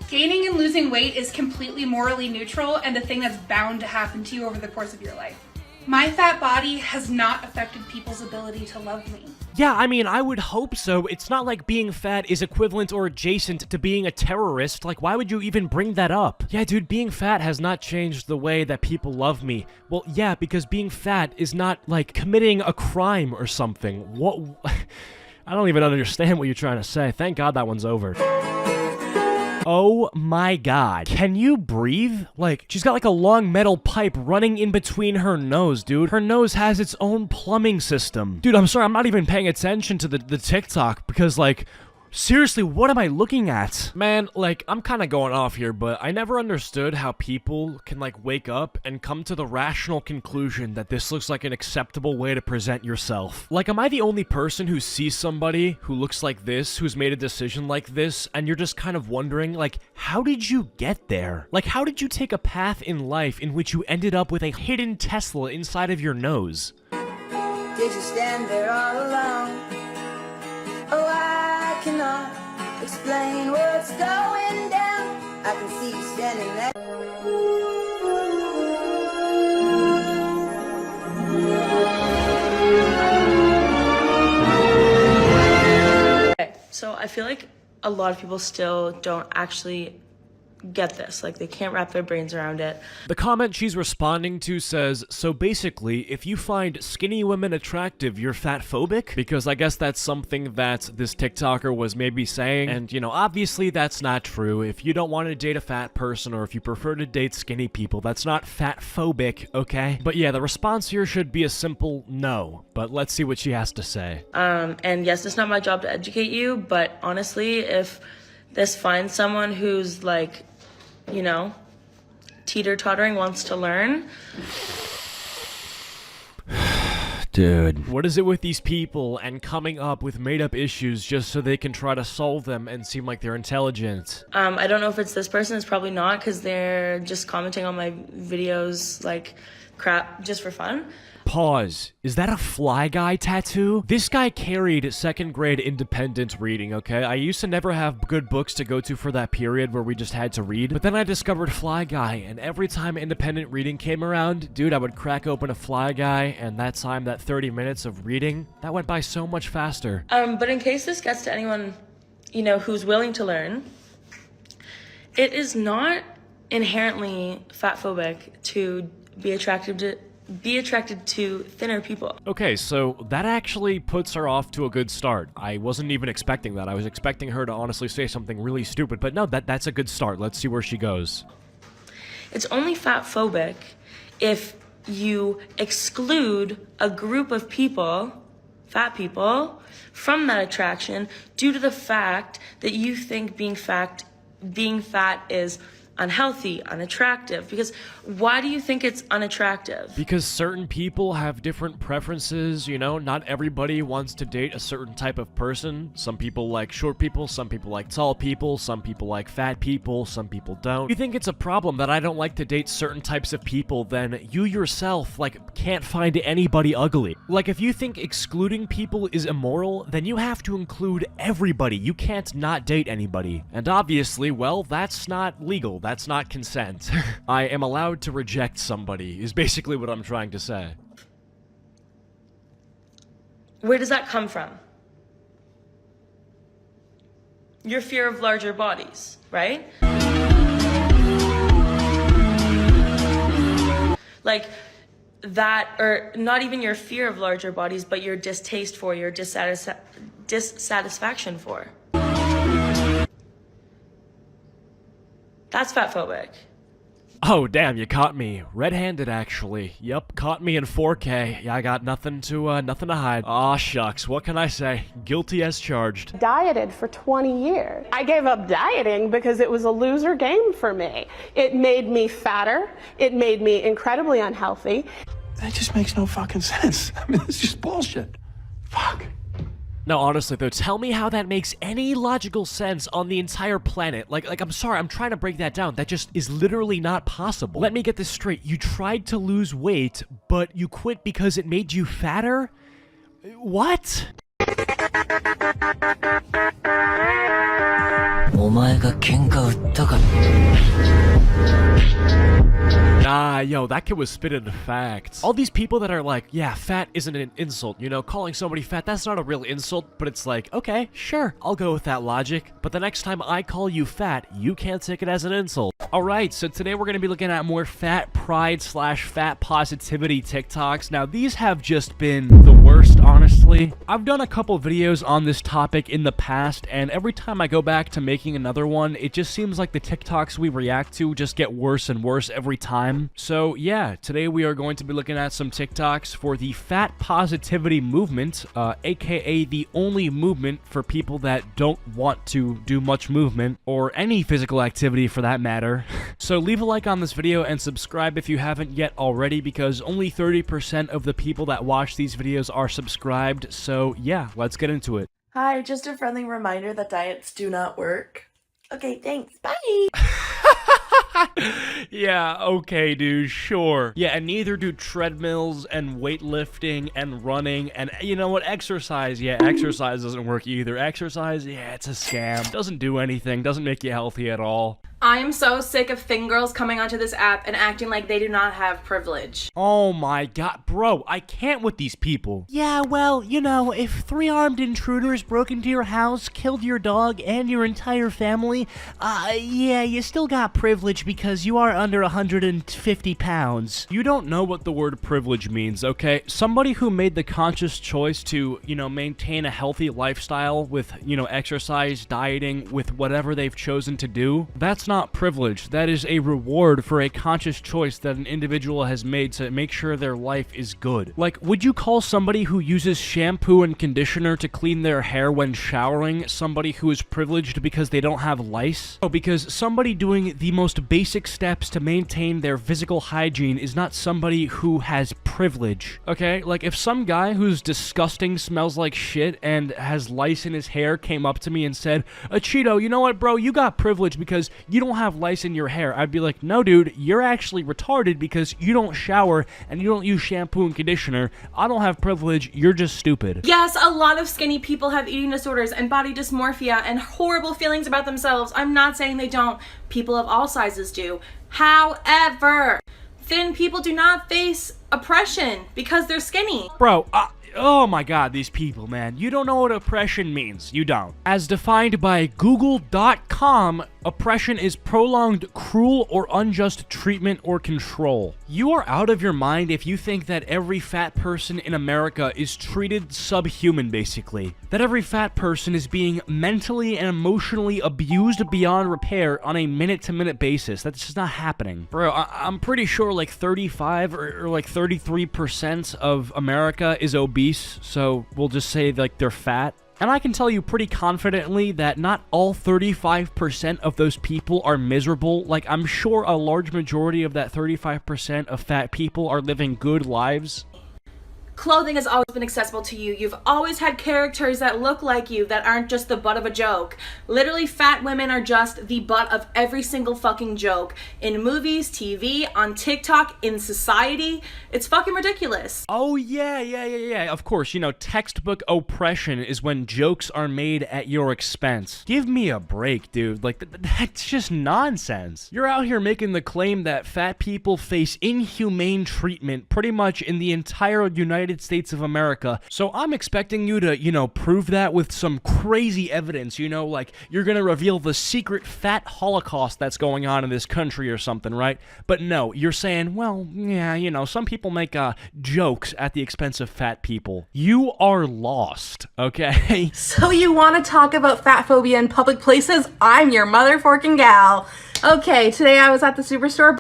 Gaining and losing weight is completely morally neutral and a thing that's bound to happen to you over the course of your life. My fat body has not affected people's ability to love me. Yeah, I mean, I would hope so. It's not like being fat is equivalent or adjacent to being a terrorist. Like, why would you even bring that up? Yeah, dude, being fat has not changed the way that people love me. Well, yeah, because being fat is not, like, committing a crime or something. What? I don't even understand what you're trying to say. Thank God that one's over. Oh my God. Can you breathe? Like, she's got like a long metal pipe running in between her nose, dude. Her nose has its own plumbing system. Dude, I'm sorry, I'm not even paying attention to the TikTok because, like, seriously, what am I looking at? Man, like, I'm kind of going off here, but I never understood how people can, like, wake up and come to the rational conclusion that this looks like an acceptable way to present yourself. Like, am I the only person who sees somebody who looks like this, who's made a decision like this, and you're just kind of wondering, like, how did you get there? Like, how did you take a path in life in which you ended up with a hidden Tesla inside of your nose? Did you stand there all alone? Oh, I cannot explain what's going down. I can see you standing there. Okay, so I feel like a lot of people still don't actually get this. Like, they can't wrap their brains around it. The comment she's responding to says, so basically, if you find skinny women attractive, you're fat phobic? Because I guess that's something that this TikToker was maybe saying, and, you know, obviously that's not true. If you don't want to date a fat person, or if you prefer to date skinny people, that's not fat phobic, okay? But yeah, the response here should be a simple no, but let's see what she has to say. And yes, it's not my job to educate you, but honestly, if this finds someone who's, like, you know, teeter-tottering, wants to learn. Dude. What is it with these people and coming up with made-up issues just so they can try to solve them and seem like they're intelligent? I don't know if it's this person. It's probably not, because they're just commenting on my videos like crap just for fun. Pause. Is that a fly guy tattoo? This guy carried second grade independent reading, okay? I used to never have good books to go to for that period where we just had to read, but then I discovered Fly Guy, and every time independent reading came around, dude, I would crack open a Fly Guy, and that time, that 30 minutes of reading, that went by so much faster. But in case this gets to anyone, you know, who's willing to learn, it is not inherently fat phobic to be attracted to thinner people. Okay, so that actually puts her off to a good start. I wasn't even expecting that. I was expecting her to honestly say something really stupid, but no, that's a good start. Let's see where she goes. It's only fat phobic if you exclude a group of people, fat people, from that attraction due to the fact that you think being fat is unhealthy, unattractive. Because why do you think it's unattractive? Because certain people have different preferences, you know? Not everybody wants to date a certain type of person. Some people like short people, some people like tall people, some people like fat people, some people don't. If you think it's a problem that I don't like to date certain types of people, then you yourself, like, can't find anybody ugly. Like, if you think excluding people is immoral, then you have to include everybody. You can't not date anybody. And obviously, well, that's not legal. That's not consent. I am allowed to reject somebody, is basically what I'm trying to say. Where does that come from? Your fear of larger bodies, right? Like that, or not even your fear of larger bodies, but your distaste for, your dissatisfaction for. That's fat phobic. Oh, damn, you caught me red-handed, actually. Yep, caught me in 4K. Yeah, I got nothing to hide. Aw, shucks, what can I say? Guilty as charged. Dieted for 20 years. I gave up dieting because it was a loser game for me. It made me fatter. It made me incredibly unhealthy. That just makes no fucking sense. I mean, it's just bullshit. Fuck. No, honestly, though, tell me how that makes any logical sense on the entire planet. Like, I'm sorry, I'm trying to break that down. That just is literally not possible. Let me get this straight. You tried to lose weight, but you quit because it made you fatter? What? Nah, yo, that kid was spitting facts. All these people that are like, yeah, fat isn't an insult, you know, calling somebody fat, that's not a real insult, but it's like, okay, sure, I'll go with that logic, but the next time I call you fat, you can't take it as an insult. Alright, so today we're gonna be looking at more fat pride / fat positivity TikToks. Now, these have just been the worst, honestly. I've done a couple videos on this topic in the past, and every time I go back to making another one, it just seems like the TikToks we react to just get worse and worse every time. So yeah, today we are going to be looking at some TikToks for the fat positivity movement, aka the only movement for people that don't want to do much movement, or any physical activity for that matter. So leave a like on this video and subscribe if you haven't yet already, because only 30% of the people that watch these videos are subscribed. So yeah, let's get into it. Hi, just a friendly reminder that diets do not work. Okay, thanks. Bye! Yeah, okay, dude, sure. Yeah, and neither do treadmills and weightlifting and running and, you know what, exercise. Yeah, exercise doesn't work either. Exercise, yeah, it's a scam. Doesn't do anything, doesn't make you healthy at all. I am so sick of thin girls coming onto this app and acting like they do not have privilege. Oh my god, bro, I can't with these people. Yeah, well, you know, if 3 armed intruders broke into your house, killed your dog and your entire family, yeah, you still got privilege because you are under 150 pounds. You don't know what the word privilege means, okay? Somebody who made the conscious choice to, you know, maintain a healthy lifestyle with, you know, exercise, dieting, with whatever they've chosen to do, that's not privilege. That is a reward for a conscious choice that an individual has made to make sure their life is good. Like, would you call somebody who uses shampoo and conditioner to clean their hair when showering somebody who is privileged because they don't have lice? Oh, because somebody doing the most basic steps to maintain their physical hygiene is not somebody who has privilege, okay? Like, if some guy who's disgusting, smells like shit, and has lice in his hair came up to me and said, Cheeto, you know what, bro, you got privilege because you don't have lice in your hair, I'd be like, no, dude, you're actually retarded because you don't shower and you don't use shampoo and conditioner. I don't have privilege, you're just stupid. Yes, a lot of skinny people have eating disorders and body dysmorphia and horrible feelings about themselves. I'm not saying they don't. People of all sizes do. However, thin people do not face oppression because they're skinny. Bro, oh my god, these people, man. You don't know what oppression means. You don't. As defined by Google.com, oppression is prolonged, cruel, or unjust treatment or control. You are out of your mind if you think that every fat person in America is treated subhuman, basically. That every fat person is being mentally and emotionally abused beyond repair on a minute-to-minute basis. That's just not happening. Bro, I'm pretty sure like 35 or like 33% of America is obese, so we'll just say like they're fat. And I can tell you pretty confidently that not all 35% of those people are miserable. Like, I'm sure a large majority of that 35% of fat people are living good lives. Clothing has always been accessible to you. You've always had characters that look like you that aren't just the butt of a joke. Literally, fat women are just the butt of every single fucking joke. In movies, TV, on TikTok, in society. It's fucking ridiculous. Oh, yeah. Of course, you know, textbook oppression is when jokes are made at your expense. Give me a break, dude. Like, that's just nonsense. You're out here making the claim that fat people face inhumane treatment pretty much in the entire United United States of America. So I'm expecting you to, you know, prove that with some crazy evidence, you know, like you're gonna reveal the secret fat holocaust that's going on in this country or something, right? But no, you're saying, well, yeah, you know, some people make jokes at the expense of fat people. You are lost, okay? So you want to talk about fat phobia in public places? I'm your motherfucking gal. Okay, today I was at the Superstore.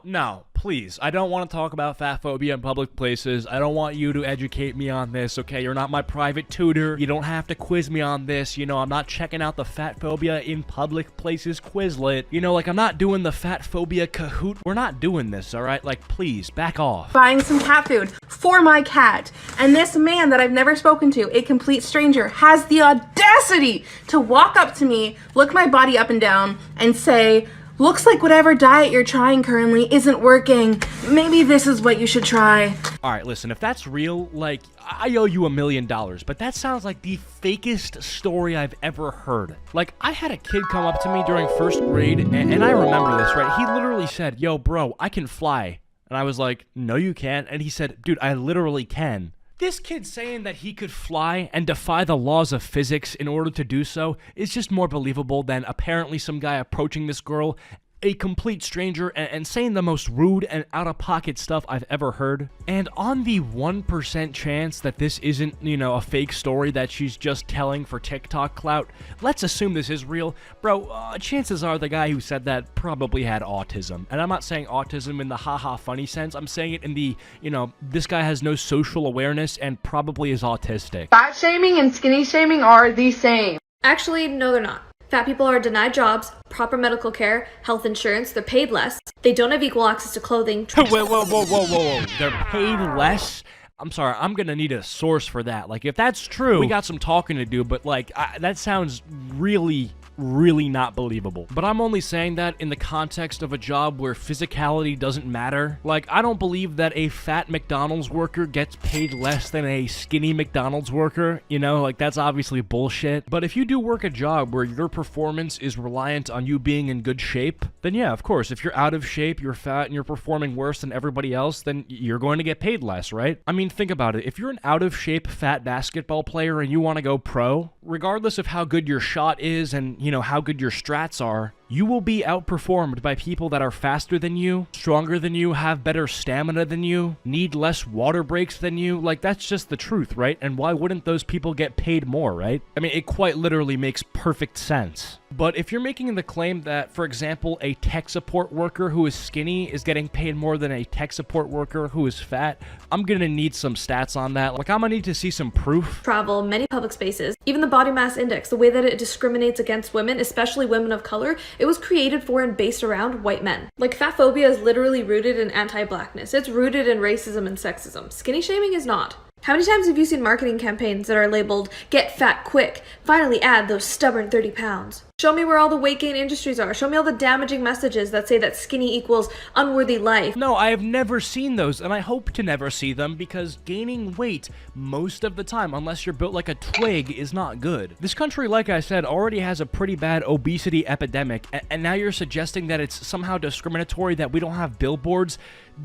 No, please. I don't want to talk about fat phobia in public places. I don't want you to educate me on this, okay? You're not my private tutor. You don't have to quiz me on this. You know, I'm not checking out the fat phobia in public places Quizlet. You know, like, I'm not doing the fat phobia Kahoot. We're not doing this, all right? Like, please, back off. Buying some cat food for my cat. And this man that I've never spoken to, a complete stranger, has the audacity to walk up to me, look my body up and down, and say, looks like whatever diet you're trying currently isn't working. Maybe this is what you should try. Alright, listen, if that's real, like, I owe you $1 million, but that sounds like the fakest story I've ever heard. Like, I had a kid come up to me during first grade, and I remember this, right? He literally said, yo, bro, I can fly. And I was like, no, you can't. And he said, dude, I literally can. This kid saying that he could fly and defy the laws of physics in order to do so is just more believable than apparently some guy approaching this girl, a complete stranger, and saying the most rude and out-of-pocket stuff I've ever heard. And on the 1% chance that this isn't, you know, a fake story that she's just telling for TikTok clout, let's assume this is real. Bro, chances are the guy who said that probably had autism. And I'm not saying autism in the haha funny sense. I'm saying it in the, you know, this guy has no social awareness and probably is autistic. Fat shaming and skinny shaming are the same. Actually, no, they're not. Fat people are denied jobs, proper medical care, health insurance, they're paid less, they don't have equal access to clothing. Whoa. They're paid less? I'm sorry, I'm gonna need a source for that. Like, if that's true, we got some talking to do, but, like, that sounds really not believable. But I'm only saying that in the context of a job where physicality doesn't matter. Like, I don't believe that a fat McDonald's worker gets paid less than a skinny McDonald's worker, you know, like, that's obviously bullshit. But if you do work a job where your performance is reliant on you being in good shape, then yeah, of course, if you're out of shape, you're fat, and you're performing worse than everybody else, then you're going to get paid less, right? I mean, think about it. If you're an out of shape fat basketball player and you want to go pro, regardless of how good your shot is and, you know, how good your strats are, you will be outperformed by people that are faster than you, stronger than you, have better stamina than you, need less water breaks than you. Like, that's just the truth, right? And why wouldn't those people get paid more, right? I mean, it quite literally makes perfect sense. But if you're making the claim that, for example, a tech support worker who is skinny is getting paid more than a tech support worker who is fat, I'm gonna need some stats on that. Like, I'm gonna need to see some proof. Travel, many public spaces, even the body mass index, the way that it discriminates against women, especially women of color, it was created for and based around white men. Like, fat phobia is literally rooted in anti-blackness. It's rooted in racism and sexism. Skinny shaming is not. How many times have you seen marketing campaigns that are labeled, get fat quick, finally add those stubborn 30 pounds? Show me where all the weight gain industries are. Show me all the damaging messages that say that skinny equals unworthy life. No, I have never seen those, and I hope to never see them, because gaining weight most of the time, unless you're built like a twig, is not good. This country, like I said, already has a pretty bad obesity epidemic, and now you're suggesting that it's somehow discriminatory that we don't have billboards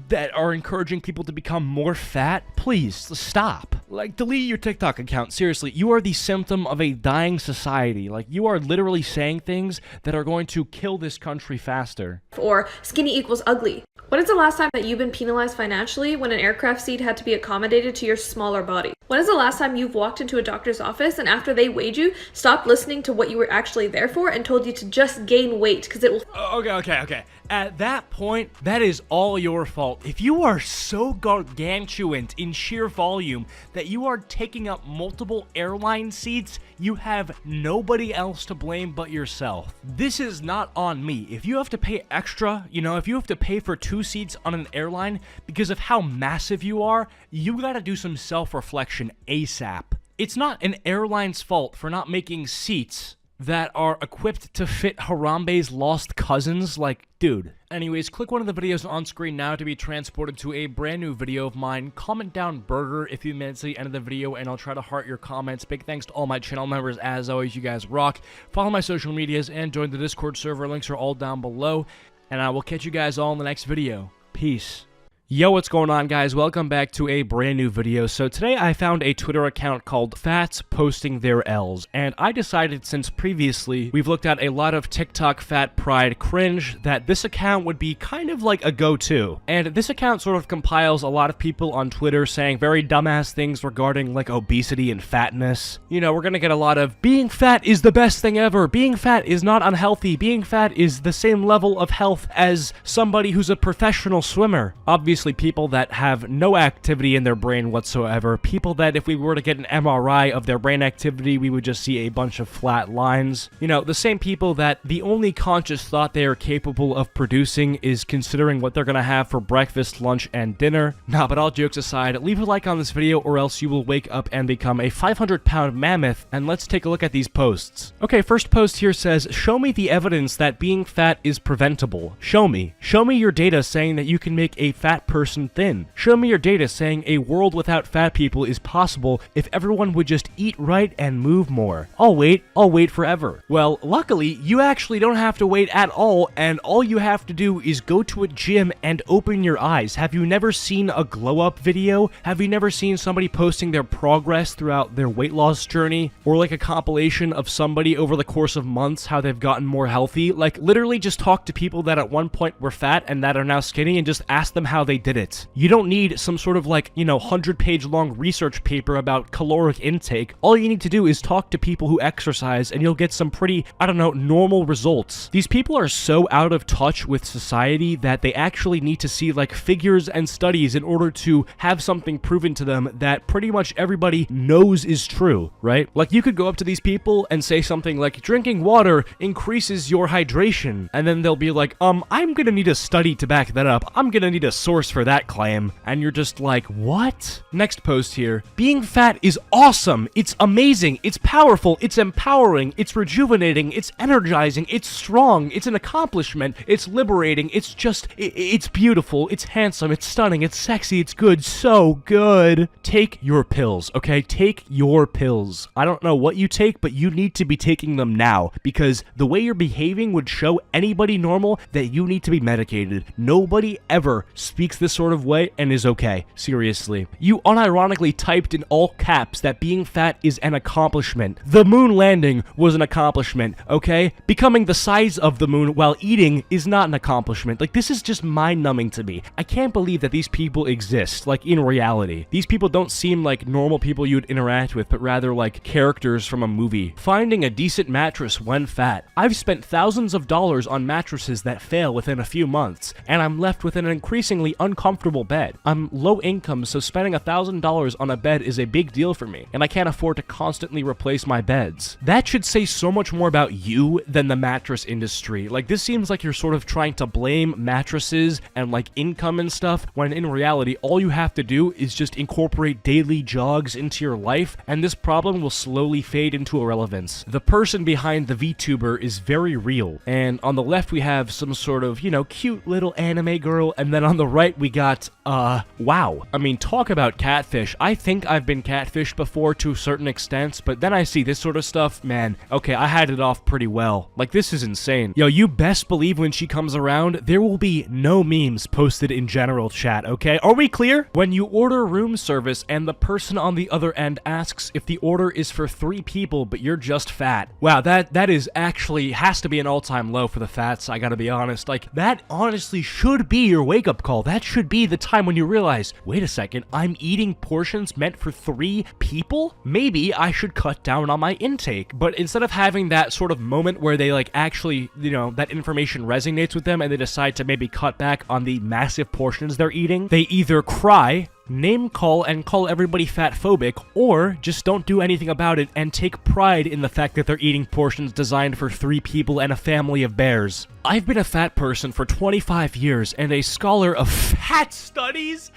that are encouraging people to become more fat? Please, stop. Like, delete your TikTok account. Seriously, you are the symptom of a dying society. Like, you are literally saying things that are going to kill this country faster. Or skinny equals ugly. When is the last time that you've been penalized financially when an aircraft seat had to be accommodated to your smaller body? When is the last time you've walked into a doctor's office and after they weighed you, stopped listening to what you were actually there for and told you to just gain weight because it will... Okay. At that point, that is all your fault. If you are so gargantuan in sheer volume that you are taking up multiple airline seats, you have nobody else to blame but yourself. This is not on me. If you have to pay extra, you know, if you have to pay for 2 seats on an airline because of how massive you are, you gotta do some self-reflection ASAP. It's not an airline's fault for not making seats that are equipped to fit Harambe's lost cousins. Like, dude. Anyways, click one of the videos on screen now to be transported to a brand new video of mine. Comment down burger if you made it to the end of the video, and I'll try to heart your comments. Big thanks to all my channel members. As always, you guys rock. Follow my social medias and join the Discord server. Links are all down below. And I will catch you guys all in the next video. Peace. Yo, what's going on, guys? Welcome back to a brand new video. So today I found a Twitter account called Fats Posting Their L's, and I decided, since previously we've looked at a lot of TikTok fat pride cringe, that this account would be kind of like a go-to. And this account sort of compiles a lot of people on Twitter saying very dumbass things regarding like obesity and fatness. You know, we're gonna get a lot of being fat is the best thing ever, being fat is not unhealthy, being fat is the same level of health as somebody who's a professional swimmer. Obviously people that have no activity in their brain whatsoever, people that if we were to get an MRI of their brain activity, we would just see a bunch of flat lines. You know, the same people that the only conscious thought they are capable of producing is considering what they're gonna have for breakfast, lunch, and dinner. Nah, but all jokes aside, leave a like on this video or else you will wake up and become a 500-pound mammoth, and let's take a look at these posts. Okay, first post here says, show me the evidence that being fat is preventable. Show me your data saying that you can make a fat person thin. Show me your data saying a world without fat people is possible if everyone would just eat right and move more. I'll wait forever. Well, luckily, you actually don't have to wait at all, and all you have to do is go to a gym and open your eyes. Have you never seen a glow-up video? Have you never seen somebody posting their progress throughout their weight loss journey? Or like a compilation of somebody over the course of months, how they've gotten more healthy? Like, literally just talk to people that at one point were fat and that are now skinny and just ask them how they did it. You don't need some sort of like, you know, 100-page long research paper about caloric intake. All you need to do is talk to people who exercise and you'll get some pretty, I don't know, normal results. These people are so out of touch with society that they actually need to see like figures and studies in order to have something proven to them that pretty much everybody knows is true, right? Like you could go up to these people and say something like, drinking water increases your hydration, and then they'll be like, I'm gonna need a study to back that up. I'm gonna need a source for that claim. And you're just like, what? Next post here. Being fat is awesome. It's amazing. It's powerful. It's empowering. It's rejuvenating. It's energizing. It's strong. It's an accomplishment. It's liberating. It's just, it's beautiful. It's handsome. It's stunning. It's sexy. It's good. So good. Take your pills, okay? Take your pills. I don't know what you take, but you need to be taking them now, because the way you're behaving would show anybody normal that you need to be medicated. Nobody ever speaks this sort of way and is okay. Seriously. You unironically typed in all caps that being fat is an accomplishment. The moon landing was an accomplishment, okay? Becoming the size of the moon while eating is not an accomplishment. Like, this is just mind-numbing to me. I can't believe that these people exist, like, in reality. These people don't seem like normal people you'd interact with, but rather like characters from a movie. Finding a decent mattress when fat. I've spent thousands of dollars on mattresses that fail within a few months, and I'm left with an increasingly uncomfortable bed. I'm low income, so spending $1,000 on a bed is a big deal for me, and I can't afford to constantly replace my beds. That should say so much more about you than the mattress industry. Like, this seems like you're sort of trying to blame mattresses and like income and stuff, when in reality, all you have to do is just incorporate daily jogs into your life, and this problem will slowly fade into irrelevance. The person behind the VTuber is very real, and on the left we have some sort of, you know, cute little anime girl, and then on the right we got, wow. I mean, talk about catfish. I think I've been catfished before to certain extents, but then I see this sort of stuff, man, okay, I had it off pretty well. Like, this is insane. Yo, you best believe when she comes around, there will be no memes posted in general chat, okay? Are we clear? When you order room service and the person on the other end asks if the order is for 3 people, but you're just fat. Wow, that is actually, has to be an all-time low for the fats, I gotta be honest. Like, that honestly should be your wake-up call. That should be the time when you realize, wait a second, I'm eating portions meant for 3 people? Maybe I should cut down on my intake. But instead of having that sort of moment where they like actually, you know, that information resonates with them and they decide to maybe cut back on the massive portions they're eating, they either cry, name call and call everybody fat phobic, or just don't do anything about it and take pride in the fact that they're eating portions designed for 3 people and a family of bears. I've been a fat person for 25 years and a scholar of fat studies.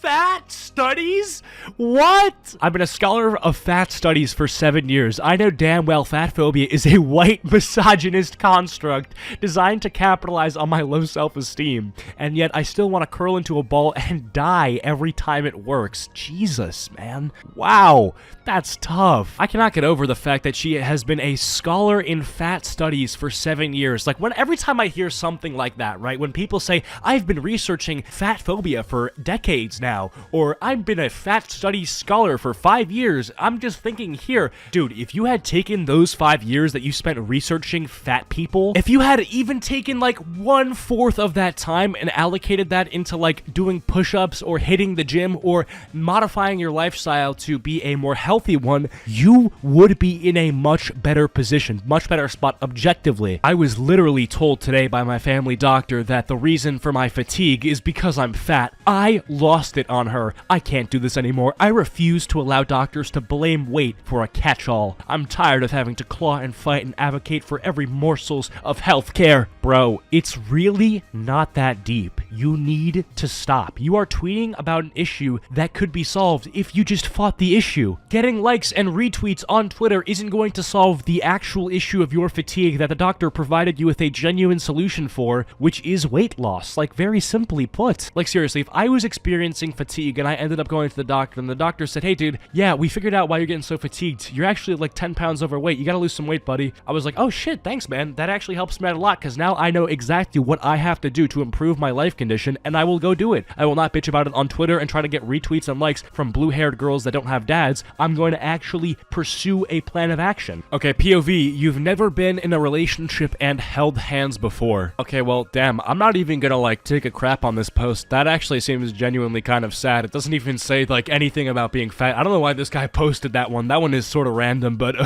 fat studies? What? I've been a scholar of fat studies for 7 years. I know damn well fat phobia is a white misogynist construct designed to capitalize on my low self-esteem, and yet I still want to curl into a ball and die every time it works. Jesus, man. Wow, that's tough. I cannot get over the fact that she has been a scholar in fat studies for 7 years. Like, every time I hear something like that, right, when people say, I've been researching fat phobia for decades now, or I've been a fat studies scholar for 5 years, I'm just thinking here, dude, if you had taken those 5 years that you spent researching fat people, if you had even taken like 1/4 of that time and allocated that into like doing push-ups or hitting the gym or modifying your lifestyle to be a more healthy one, you would be in a much better position, much better spot objectively. I was literally told today by my family doctor that the reason for my fatigue is because I'm fat. I lost it on her. I can't do this anymore. I refuse to allow doctors to blame weight for a catch-all. I'm tired of having to claw and fight and advocate for every morsels of healthcare. Bro, it's really not that deep. You need to stop. You are tweeting about an issue that could be solved if you just fought the issue. Getting likes and retweets on Twitter isn't going to solve the actual issue of your fatigue that the doctor provided you with a genuine solution for, which is weight loss. Like, very simply put. Like, seriously, if I was experiencing fatigue and I ended up going to the doctor and the doctor said, hey dude, yeah, we figured out why you're getting so fatigued. You're actually like 10 pounds overweight. You gotta lose some weight, buddy. I was like, oh shit, thanks man. That actually helps me out a lot because now I know exactly what I have to do to improve my life condition, and I will go do it. I will not bitch about it on Twitter and try to get retweets and likes from blue-haired girls that don't have dads. I'm going to actually pursue a plan of action. Okay, POV, you've never been in a relationship and held hands before. Okay, well, damn, I'm not even gonna like take a crap on this post. That actually seems genuinely kind of sad. It doesn't even say like anything about being fat. I don't know why this guy posted that one. That one is sort of random, but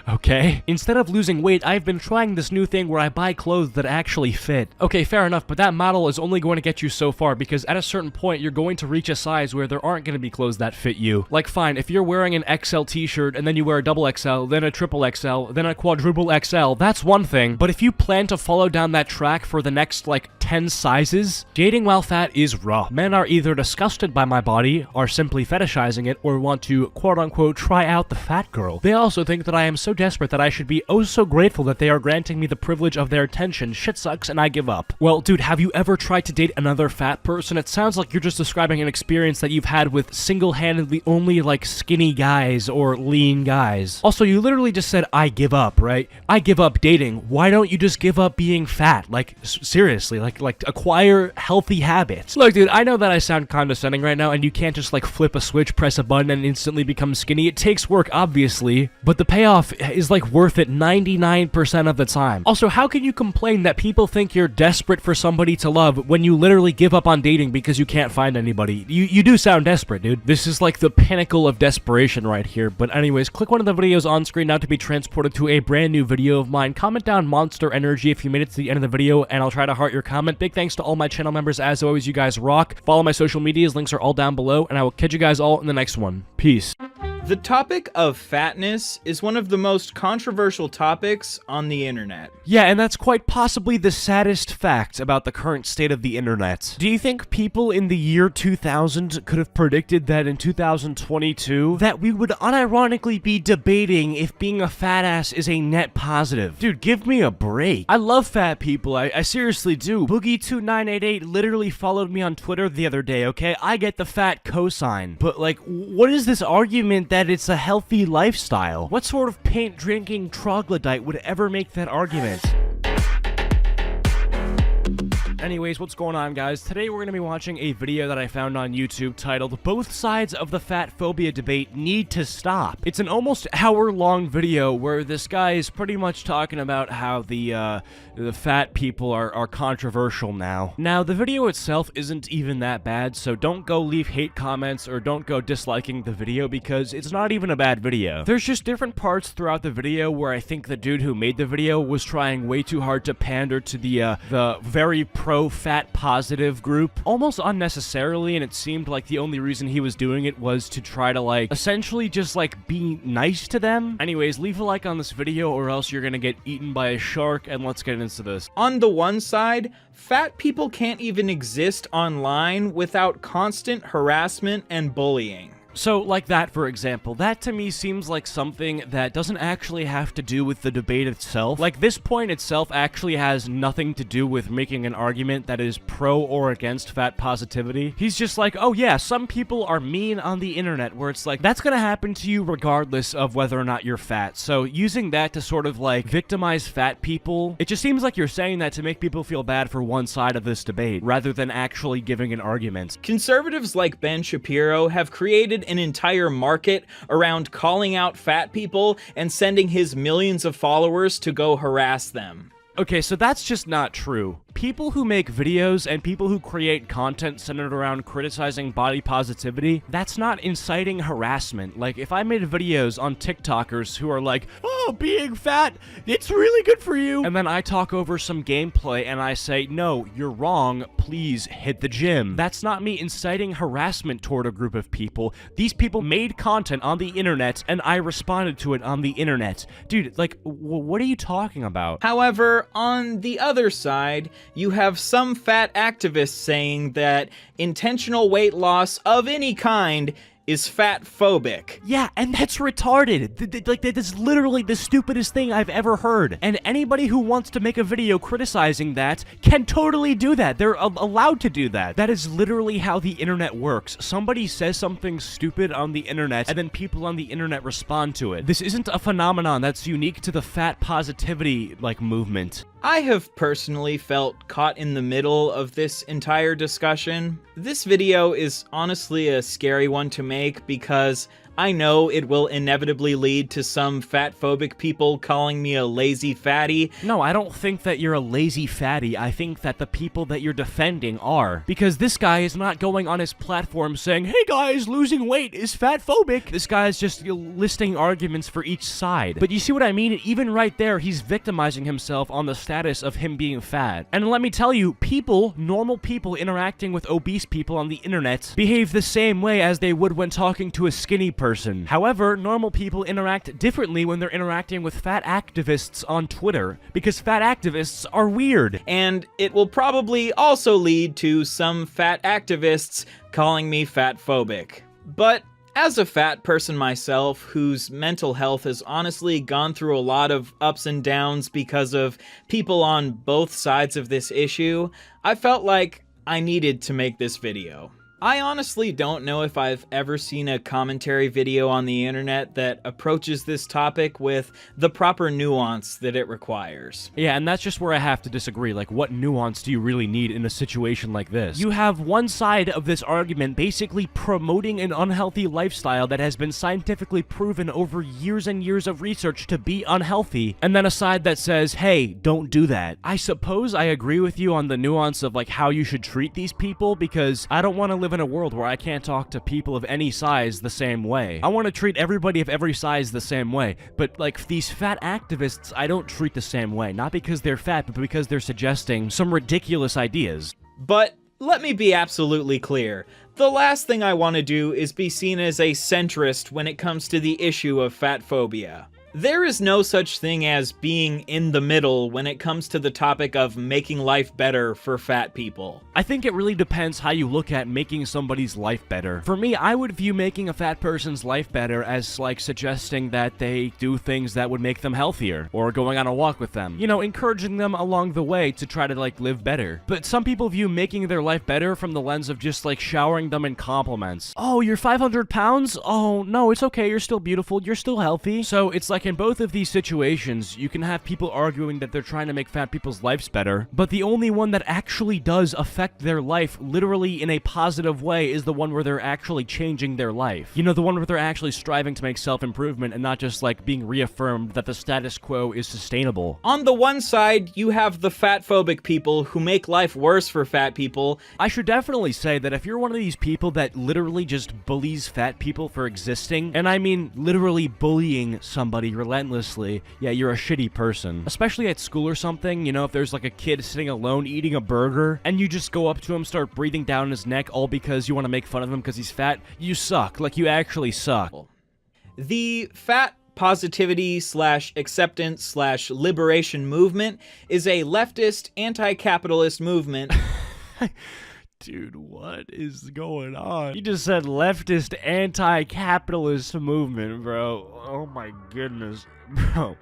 okay. Instead of losing weight, I've been trying this new thing where I buy clothes that actually fit. Okay, fair enough, but that model is only going to get you so far because at a certain point, you're going to reach a size where there aren't going to be clothes that fit you. Like, fine, if you're wearing an XL t-shirt and then you wear a double XL, then a triple XL, then a quadruple XL, that's one thing. But if you plan to follow down that track for the next, like, 10 sizes, dating while fat is rough. Men are either disgusted by my body, are simply fetishizing it, or want to, quote-unquote, try out the fat girl. They also think that I am so desperate that I should be oh so grateful that they are granting me the privilege of their attention. Shit sucks and I give up. Well, dude, have you ever tried to date another fat person? It sounds like you're just describing an experience that you've had with single-handedly only, like, skinny guys or lean guys. Also, you literally just said, I give up, right? I give up dating. Why don't you just give up being fat? Like, seriously, like acquire healthy habits. Look, dude, I know that I sound condescending right now, and you can't just, like, flip a switch, press a button, and instantly become skinny. It takes work, obviously, but the payoff is, like, worth it 99% of the time. Also, how can you complain that people think you're desperate for somebody to love when you literally give up on dating because you can't find anybody? You do sound desperate, dude. This is, like, the pinnacle of desperation right here. But anyways, click one of the videos on screen now to be transported to a brand new video of mine. Comment down Monster Energy if you made it to the end of the video, and I'll try to heart your comment. Big thanks to all my channel members. As always, you guys rock. Follow my social medias. Links are all down below, and I will catch you guys all in the next one. Peace. The topic of fatness is one of the most controversial topics on the internet. Yeah, and that's quite possibly the saddest fact about the current state of the internet. Do you think people in the year 2000 could have predicted that in 2022 that we would unironically be debating if being a fat ass is a net positive? Dude, give me a break. I love fat people. I seriously do. Boogie2988 literally followed me on Twitter the other day, okay? I get the fat cosign. But, like, what is this argument that it's a healthy lifestyle? What sort of paint-drinking troglodyte would ever make that argument? Anyways, what's going on, guys? Today we're going to be watching a video that I found on YouTube titled Both Sides of the Fat Phobia Debate Need to Stop. It's an almost hour-long video where this guy is pretty much talking about how the fat people are controversial now. Now, the video itself isn't even that bad, so don't go leave hate comments or don't go disliking the video because it's not even a bad video. There's just different parts throughout the video where I think the dude who made the video was trying way too hard to pander to the very pro pro-fat positive group, almost unnecessarily, and it seemed like the only reason he was doing it was to try to, like, essentially just, like, be nice to them. Anyways, leave a like on this video or else you're gonna get eaten by a shark, and let's get into this. On the one side, fat people can't even exist online without constant harassment and bullying. So, like that, for example, that to me seems like something that doesn't actually have to do with the debate itself. Like, this point itself actually has nothing to do with making an argument that is pro or against fat positivity. He's just like, oh yeah, some people are mean on the internet, where it's like, that's gonna happen to you regardless of whether or not you're fat. So, using that to sort of, like, victimize fat people, it just seems like you're saying that to make people feel bad for one side of this debate, rather than actually giving an argument. Conservatives like Ben Shapiro have created an entire market around calling out fat people and sending his millions of followers to go harass them. Okay, so that's just not true. People who make videos and people who create content centered around criticizing body positivity, that's not inciting harassment. Like, if I made videos on TikTokers who are like, oh, being fat, it's really good for you, and then I talk over some gameplay and I say, no, you're wrong, please hit the gym. That's not me inciting harassment toward a group of people. These people made content on the internet and I responded to it on the internet. Dude, like, what are you talking about? However, on the other side, you have some fat activists saying that intentional weight loss of any kind is fat-phobic. Yeah, and that's retarded. Like, that is literally the stupidest thing I've ever heard. And anybody who wants to make a video criticizing that can totally do that. They're allowed to do that. That is literally how the internet works. Somebody says something stupid on the internet, and then people on the internet respond to it. This isn't a phenomenon that's unique to the fat positivity, like, movement. I have personally felt caught in the middle of this entire discussion. This video is honestly a scary one to make because I know it will inevitably lead to some fat-phobic people calling me a lazy fatty. No, I don't think that you're a lazy fatty. I think that the people that you're defending are. Because this guy is not going on his platform saying, hey guys, losing weight is fat-phobic. This guy is just listing arguments for each side. But you see what I mean? Even right there, he's victimizing himself on the status of him being fat. And let me tell you, people, normal people interacting with obese people on the internet behave the same way as they would when talking to a skinny person. However, normal people interact differently when they're interacting with fat activists on Twitter, because fat activists are weird. And it will probably also lead to some fat activists calling me fat-phobic. But as a fat person myself, whose mental health has honestly gone through a lot of ups and downs because of people on both sides of this issue, I felt like I needed to make this video. I honestly don't know if I've ever seen a commentary video on the internet that approaches this topic with the proper nuance that it requires. Yeah, and that's just where I have to disagree. Like, what nuance do you really need in a situation like this? You have one side of this argument basically promoting an unhealthy lifestyle that has been scientifically proven over years and years of research to be unhealthy, and then a side that says, hey, don't do that. I suppose I agree with you on the nuance of, like, how you should treat these people, because I don't want to live in a world where I can't talk to people of any size the same way. I want to treat everybody of every size the same way, but like these fat activists, I don't treat the same way. Not because they're fat, but because they're suggesting some ridiculous ideas. But let me be absolutely clear. The last thing I want to do is be seen as a centrist when it comes to the issue of fat phobia. There is no such thing as being in the middle when it comes to the topic of making life better for fat people. I think it really depends how you look at making somebody's life better. For me, I would view making a fat person's life better as like suggesting that they do things that would make them healthier, or going on a walk with them. You know, encouraging them along the way to try to like live better. But some people view making their life better from the lens of just like showering them in compliments. Oh, you're 500 pounds? Oh, no, it's okay, you're still beautiful, you're still healthy. So it's like in both of these situations, you can have people arguing that they're trying to make fat people's lives better, but the only one that actually does affect their life literally in a positive way is the one where they're actually changing their life. You know, the one where they're actually striving to make self-improvement and not just like being reaffirmed that the status quo is sustainable. On the one side, you have the fat-phobic people who make life worse for fat people. I should definitely say that if you're one of these people that literally just bullies fat people for existing, and I mean literally bullying somebody negativity relentlessly, yeah, you're a shitty person. Especially at school or something, you know, if there's like a kid sitting alone eating a burger, and you just go up to him, start breathing down his neck, all because you want to make fun of him because he's fat, you suck. Like, you actually suck. The fat positivity / acceptance / liberation movement is a leftist anti-capitalist movement. Dude, what is going on? You just said leftist anti-capitalist movement, bro. Oh my goodness, bro.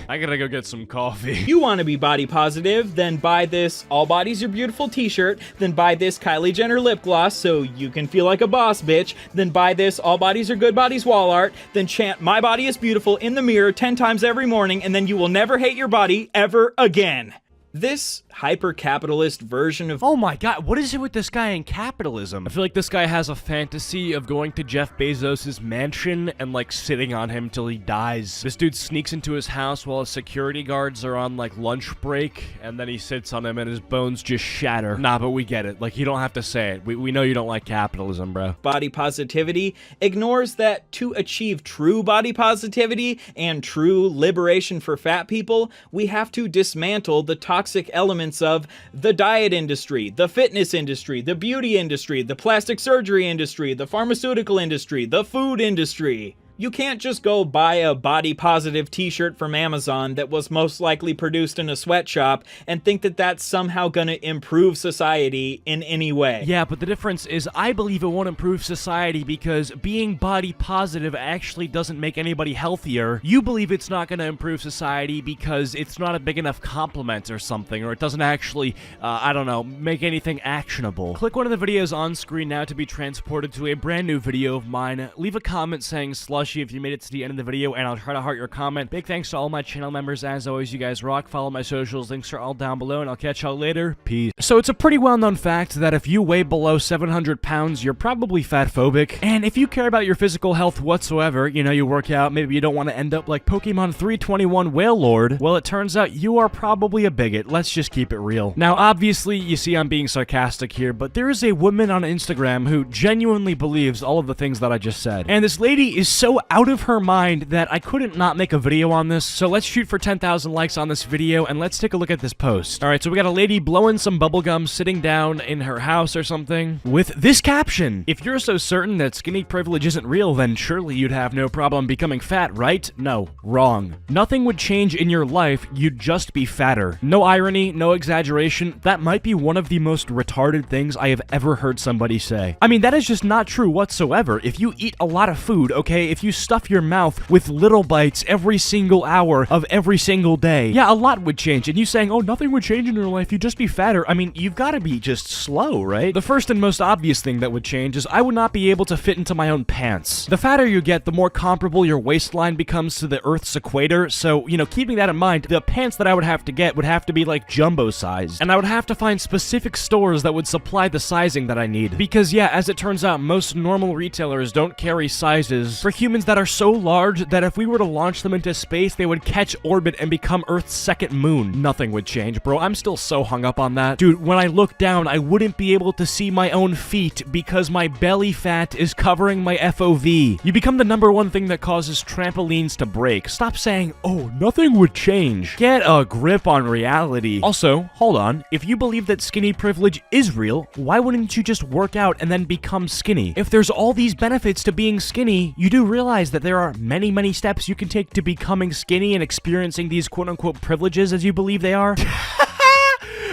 I gotta go get some coffee. You want to be body positive? Then buy this All Bodies Are Beautiful t-shirt. Then buy this Kylie Jenner lip gloss so you can feel like a boss bitch. Then buy this All Bodies Are Good Bodies wall art. Then chant My Body is Beautiful in the mirror 10 times every morning, and then you will never hate your body ever again. This hyper-capitalist version of— oh my god, what is it with this guy and capitalism? I feel like this guy has a fantasy of going to Jeff Bezos' mansion and, like, sitting on him till he dies. This dude sneaks into his house while his security guards are on, like, lunch break, and then he sits on him and his bones just shatter. Nah, but we get it. Like, you don't have to say it. We know you don't like capitalism, bro. Body positivity ignores that to achieve true body positivity and true liberation for fat people, we have to dismantle the toxic elements of the diet industry, the fitness industry, the beauty industry, the plastic surgery industry, the pharmaceutical industry, the food industry. You can't just go buy a body positive t-shirt from Amazon that was most likely produced in a sweatshop and think that that's somehow gonna improve society in any way. Yeah, but the difference is I believe it won't improve society because being body positive actually doesn't make anybody healthier. You believe it's not gonna improve society because it's not a big enough compliment or something, or it doesn't actually, I don't know, make anything actionable. Click one of the videos on screen now to be transported to a brand new video of mine. Leave a comment saying slush if you made it to the end of the video, and I'll try to heart your comment. Big thanks to all my channel members. As always, you guys rock. Follow my socials. Links are all down below, and I'll catch y'all later. Peace. So it's a pretty well-known fact that if you weigh below 700 pounds, you're probably fat-phobic. And if you care about your physical health whatsoever, you know, you work out, maybe you don't want to end up like Pokemon 321 Whale Lord, well, it turns out you are probably a bigot. Let's just keep it real. Now, obviously, you see I'm being sarcastic here, but there is a woman on Instagram who genuinely believes all of the things that I just said. And this lady is so out of her mind that I couldn't not make a video on this, so let's shoot for 10,000 likes on this video, and let's take a look at this post. Alright, so we got a lady blowing some bubblegum sitting down in her house or something, with this caption: if you're so certain that skinny privilege isn't real, then surely you'd have no problem becoming fat, right? No, wrong. Nothing would change in your life, you'd just be fatter. No irony, no exaggeration, that might be one of the most retarded things I have ever heard somebody say. I mean, that is just not true whatsoever. If you eat a lot of food, okay, if you stuff your mouth with little bites every single hour of every single day, yeah, a lot would change. And you saying, oh, nothing would change in your life, you'd just be fatter, I mean, you've got to be just slow, right? The first and most obvious thing that would change is I would not be able to fit into my own pants. The fatter you get, the more comparable your waistline becomes to the Earth's equator, so, you know, keeping that in mind, the pants that I would have to get would have to be like jumbo sized, and I would have to find specific stores that would supply the sizing that I need. Because yeah, as it turns out, most normal retailers don't carry sizes for humans that are so large that if we were to launch them into space, they would catch orbit and become Earth's second moon. Nothing would change, bro. I'm still so hung up on that. Dude, when I look down, I wouldn't be able to see my own feet because my belly fat is covering my FOV. You become the #1 thing that causes trampolines to break. Stop saying, oh, nothing would change. Get a grip on reality. Also, hold on. If you believe that skinny privilege is real, why wouldn't you just work out and then become skinny? If there's all these benefits to being skinny, you do realize that there are many steps you can take to becoming skinny and experiencing these quote-unquote privileges as you believe they are.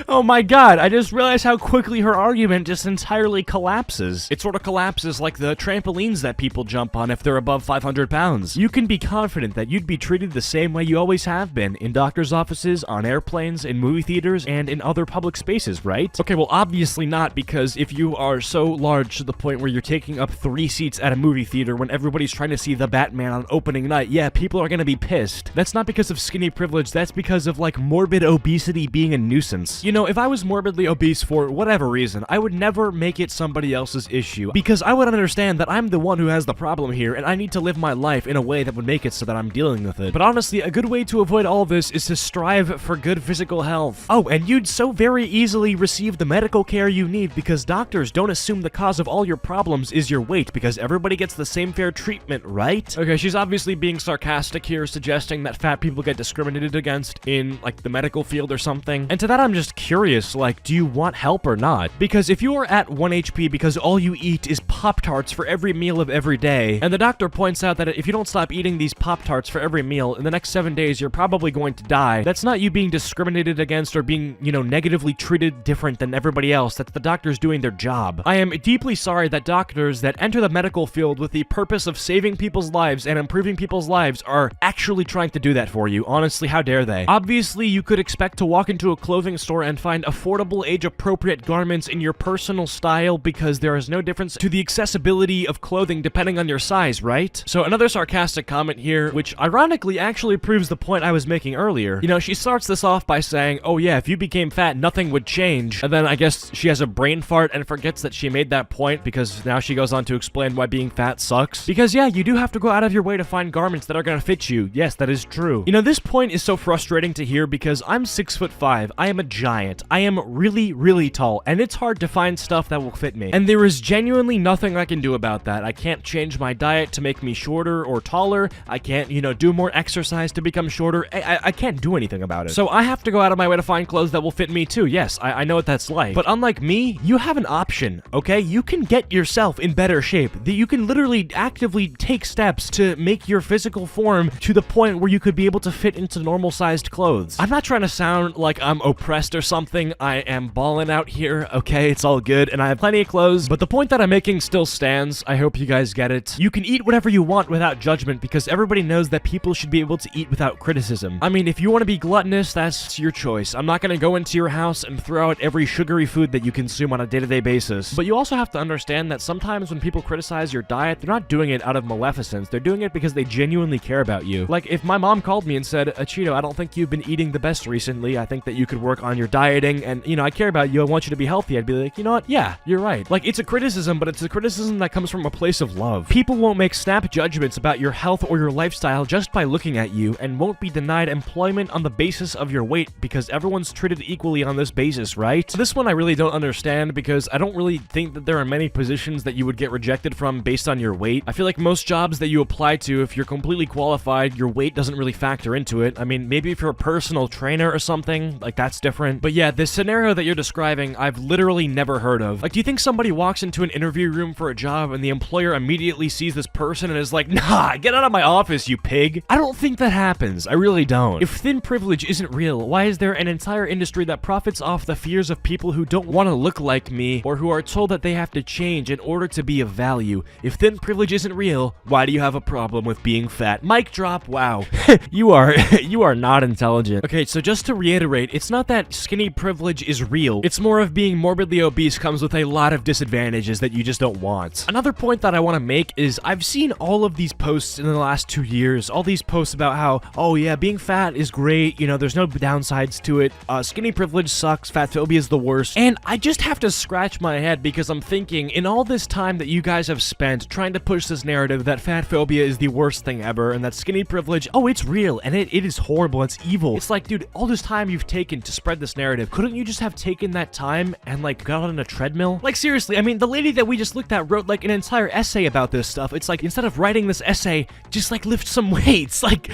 Oh my god, I just realized how quickly her argument just entirely collapses. It sort of collapses like the trampolines that people jump on if they're above 500 pounds. You can be confident that you'd be treated the same way you always have been, in doctor's offices, on airplanes, in movie theaters, and in other public spaces, right? Okay, well obviously not, because if you are so large to the point where you're taking up 3 seats at a movie theater when everybody's trying to see The Batman on opening night, yeah, people are gonna be pissed. That's not because of skinny privilege, that's because of like morbid obesity being a nuisance. you know, if I was morbidly obese for whatever reason, I would never make it somebody else's issue, because I would understand that I'm the one who has the problem here, and I need to live my life in a way that would make it so that I'm dealing with it. But honestly, a good way to avoid all this is to strive for good physical health. Oh, and you'd so very easily receive the medical care you need, because doctors don't assume the cause of all your problems is your weight, because everybody gets the same fair treatment, right? Okay, she's obviously being sarcastic here, suggesting that fat people get discriminated against in, like, the medical field or something. And to that, I'm just curious, like, do you want help or not? Because if you are at 1 HP because all you eat is Pop-Tarts for every meal of every day, and the doctor points out that if you don't stop eating these Pop-Tarts for every meal, in the next 7 days, you're probably going to die. That's not you being discriminated against or being, you know, negatively treated different than everybody else. That's the doctors doing their job. I am deeply sorry that doctors that enter the medical field with the purpose of saving people's lives and improving people's lives are actually trying to do that for you. Honestly, how dare they? Obviously, you could expect to walk into a clothing store and find affordable, age-appropriate garments in your personal style, because there is no difference to the accessibility of clothing depending on your size, right? So another sarcastic comment here, which ironically actually proves the point I was making earlier. You know, she starts this off by saying, oh yeah, if you became fat, nothing would change. And then I guess she has a brain fart and forgets that she made that point, because now she goes on to explain why being fat sucks. Because yeah, you do have to go out of your way to find garments that are gonna fit you. Yes, that is true. You know, this point is so frustrating to hear because I'm 6'5". I am a giant. I am really, really tall, and it's hard to find stuff that will fit me. And there is genuinely nothing I can do about that. I can't change my diet to make me shorter or taller. I can't, you know, do more exercise to become shorter. I can't do anything about it. So I have to go out of my way to find clothes that will fit me too. Yes, I know what that's like. But unlike me, you have an option, okay? You can get yourself in better shape. You can literally actively take steps to make your physical form to the point where you could be able to fit into normal-sized clothes. I'm not trying to sound like I'm oppressed or something. I am balling out here, okay? It's all good, and I have plenty of clothes, but the point that I'm making still stands. I hope you guys get it. You can eat whatever you want without judgment, because everybody knows that people should be able to eat without criticism. I mean, if you want to be gluttonous, that's your choice. I'm not gonna go into your house and throw out every sugary food that you consume on a day-to-day basis. But you also have to understand that sometimes when people criticize your diet, they're not doing it out of maleficence. They're doing it because they genuinely care about you. Like, if my mom called me and said, Cheeto, I don't think you've been eating the best recently. I think that you could work on your dieting, and, you know, I care about you. I want you to be healthy. I'd be like, you know what? Yeah, you're right. Like, it's a criticism, but it's a criticism that comes from a place of love. People won't make snap judgments about your health or your lifestyle just by looking at you, and won't be denied employment on the basis of your weight, because everyone's treated equally on this basis, right? So this one I really don't understand, because I don't really think that there are many positions that you would get rejected from based on your weight. I feel like most jobs that you apply to, if you're completely qualified, your weight doesn't really factor into it. I mean, maybe if you're a personal trainer or something, like, that's different. But yeah, this scenario that you're describing, I've literally never heard of. Like, do you think somebody walks into an interview room for a job and the employer immediately sees this person and is like, nah, get out of my office, you pig? I don't think that happens. I really don't. If thin privilege isn't real, why is there an entire industry that profits off the fears of people who don't want to look like me, or who are told that they have to change in order to be of value? If thin privilege isn't real, why do you have a problem with being fat? Mic drop, wow. You are not intelligent. Okay, so just to reiterate, it's not that skinny privilege is real. It's more of being morbidly obese comes with a lot of disadvantages that you just don't want. Another point that I want to make is I've seen all of these posts in the last 2 years, all these posts about how, oh yeah, being fat is great, you know, there's no downsides to it, skinny privilege sucks, fat phobia is the worst, and I just have to scratch my head because I'm thinking, in all this time that you guys have spent trying to push this narrative that fat phobia is the worst thing ever, and that skinny privilege, oh, it's real, and it is horrible, it's evil. It's like, dude, all this time you've taken to spread this narrative, couldn't you just have taken that time and, like, got on a treadmill? Like, seriously, I mean, the lady that we just looked at wrote, like, an entire essay about this stuff. It's like, instead of writing this essay, just, like, lift some weights. Like,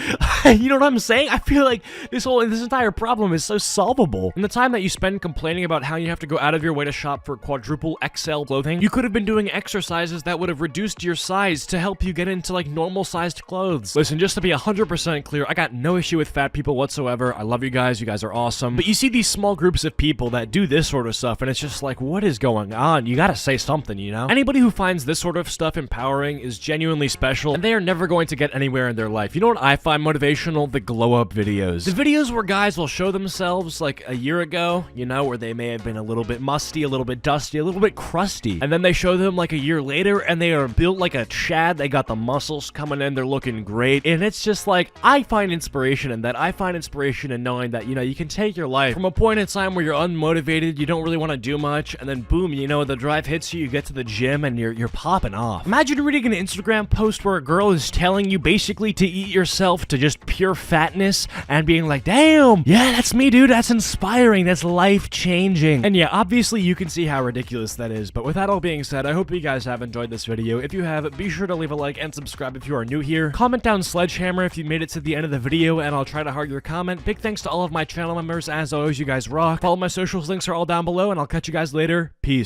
you know what I'm saying? I feel like this entire problem is so solvable. In the time that you spend complaining about how you have to go out of your way to shop for quadruple XL clothing, you could have been doing exercises that would have reduced your size to help you get into, like, normal-sized clothes. Listen, just to be 100% clear, I got no issue with fat people whatsoever. I love you guys are awesome. But you see these small groups of people that do this sort of stuff, and it's just like, what is going on? You gotta say something, you know? Anybody who finds this sort of stuff empowering is genuinely special, and they are never going to get anywhere in their life. You know what I find motivational? The glow-up videos. The videos where guys will show themselves, like, a year ago, you know, where they may have been a little bit musty, a little bit dusty, a little bit crusty, and then they show them, like, a year later, and they are built like a Chad. They got the muscles coming in, they're looking great, and it's just like, I find inspiration in that. I find inspiration in knowing that, you know, you can take your life from a point point in time where you're unmotivated, you don't really want to do much, and then boom, you know, the drive hits you get to the gym, and you're popping off. Imagine reading an Instagram post where a girl is telling you basically to eat yourself to just pure fatness, and being like, damn, yeah, that's me, dude, that's inspiring, that's life-changing. And yeah, obviously you can see how ridiculous that is, but with that all being said, I hope you guys have enjoyed this video. If you have, be sure to leave a like and subscribe if you are new here. Comment down Sledgehammer if you made it to the end of the video, and I'll try to heart your comment. Big thanks to all of my channel members. As always, you guys rock. Follow my socials, links are all down below, and I'll catch you guys later. Peace.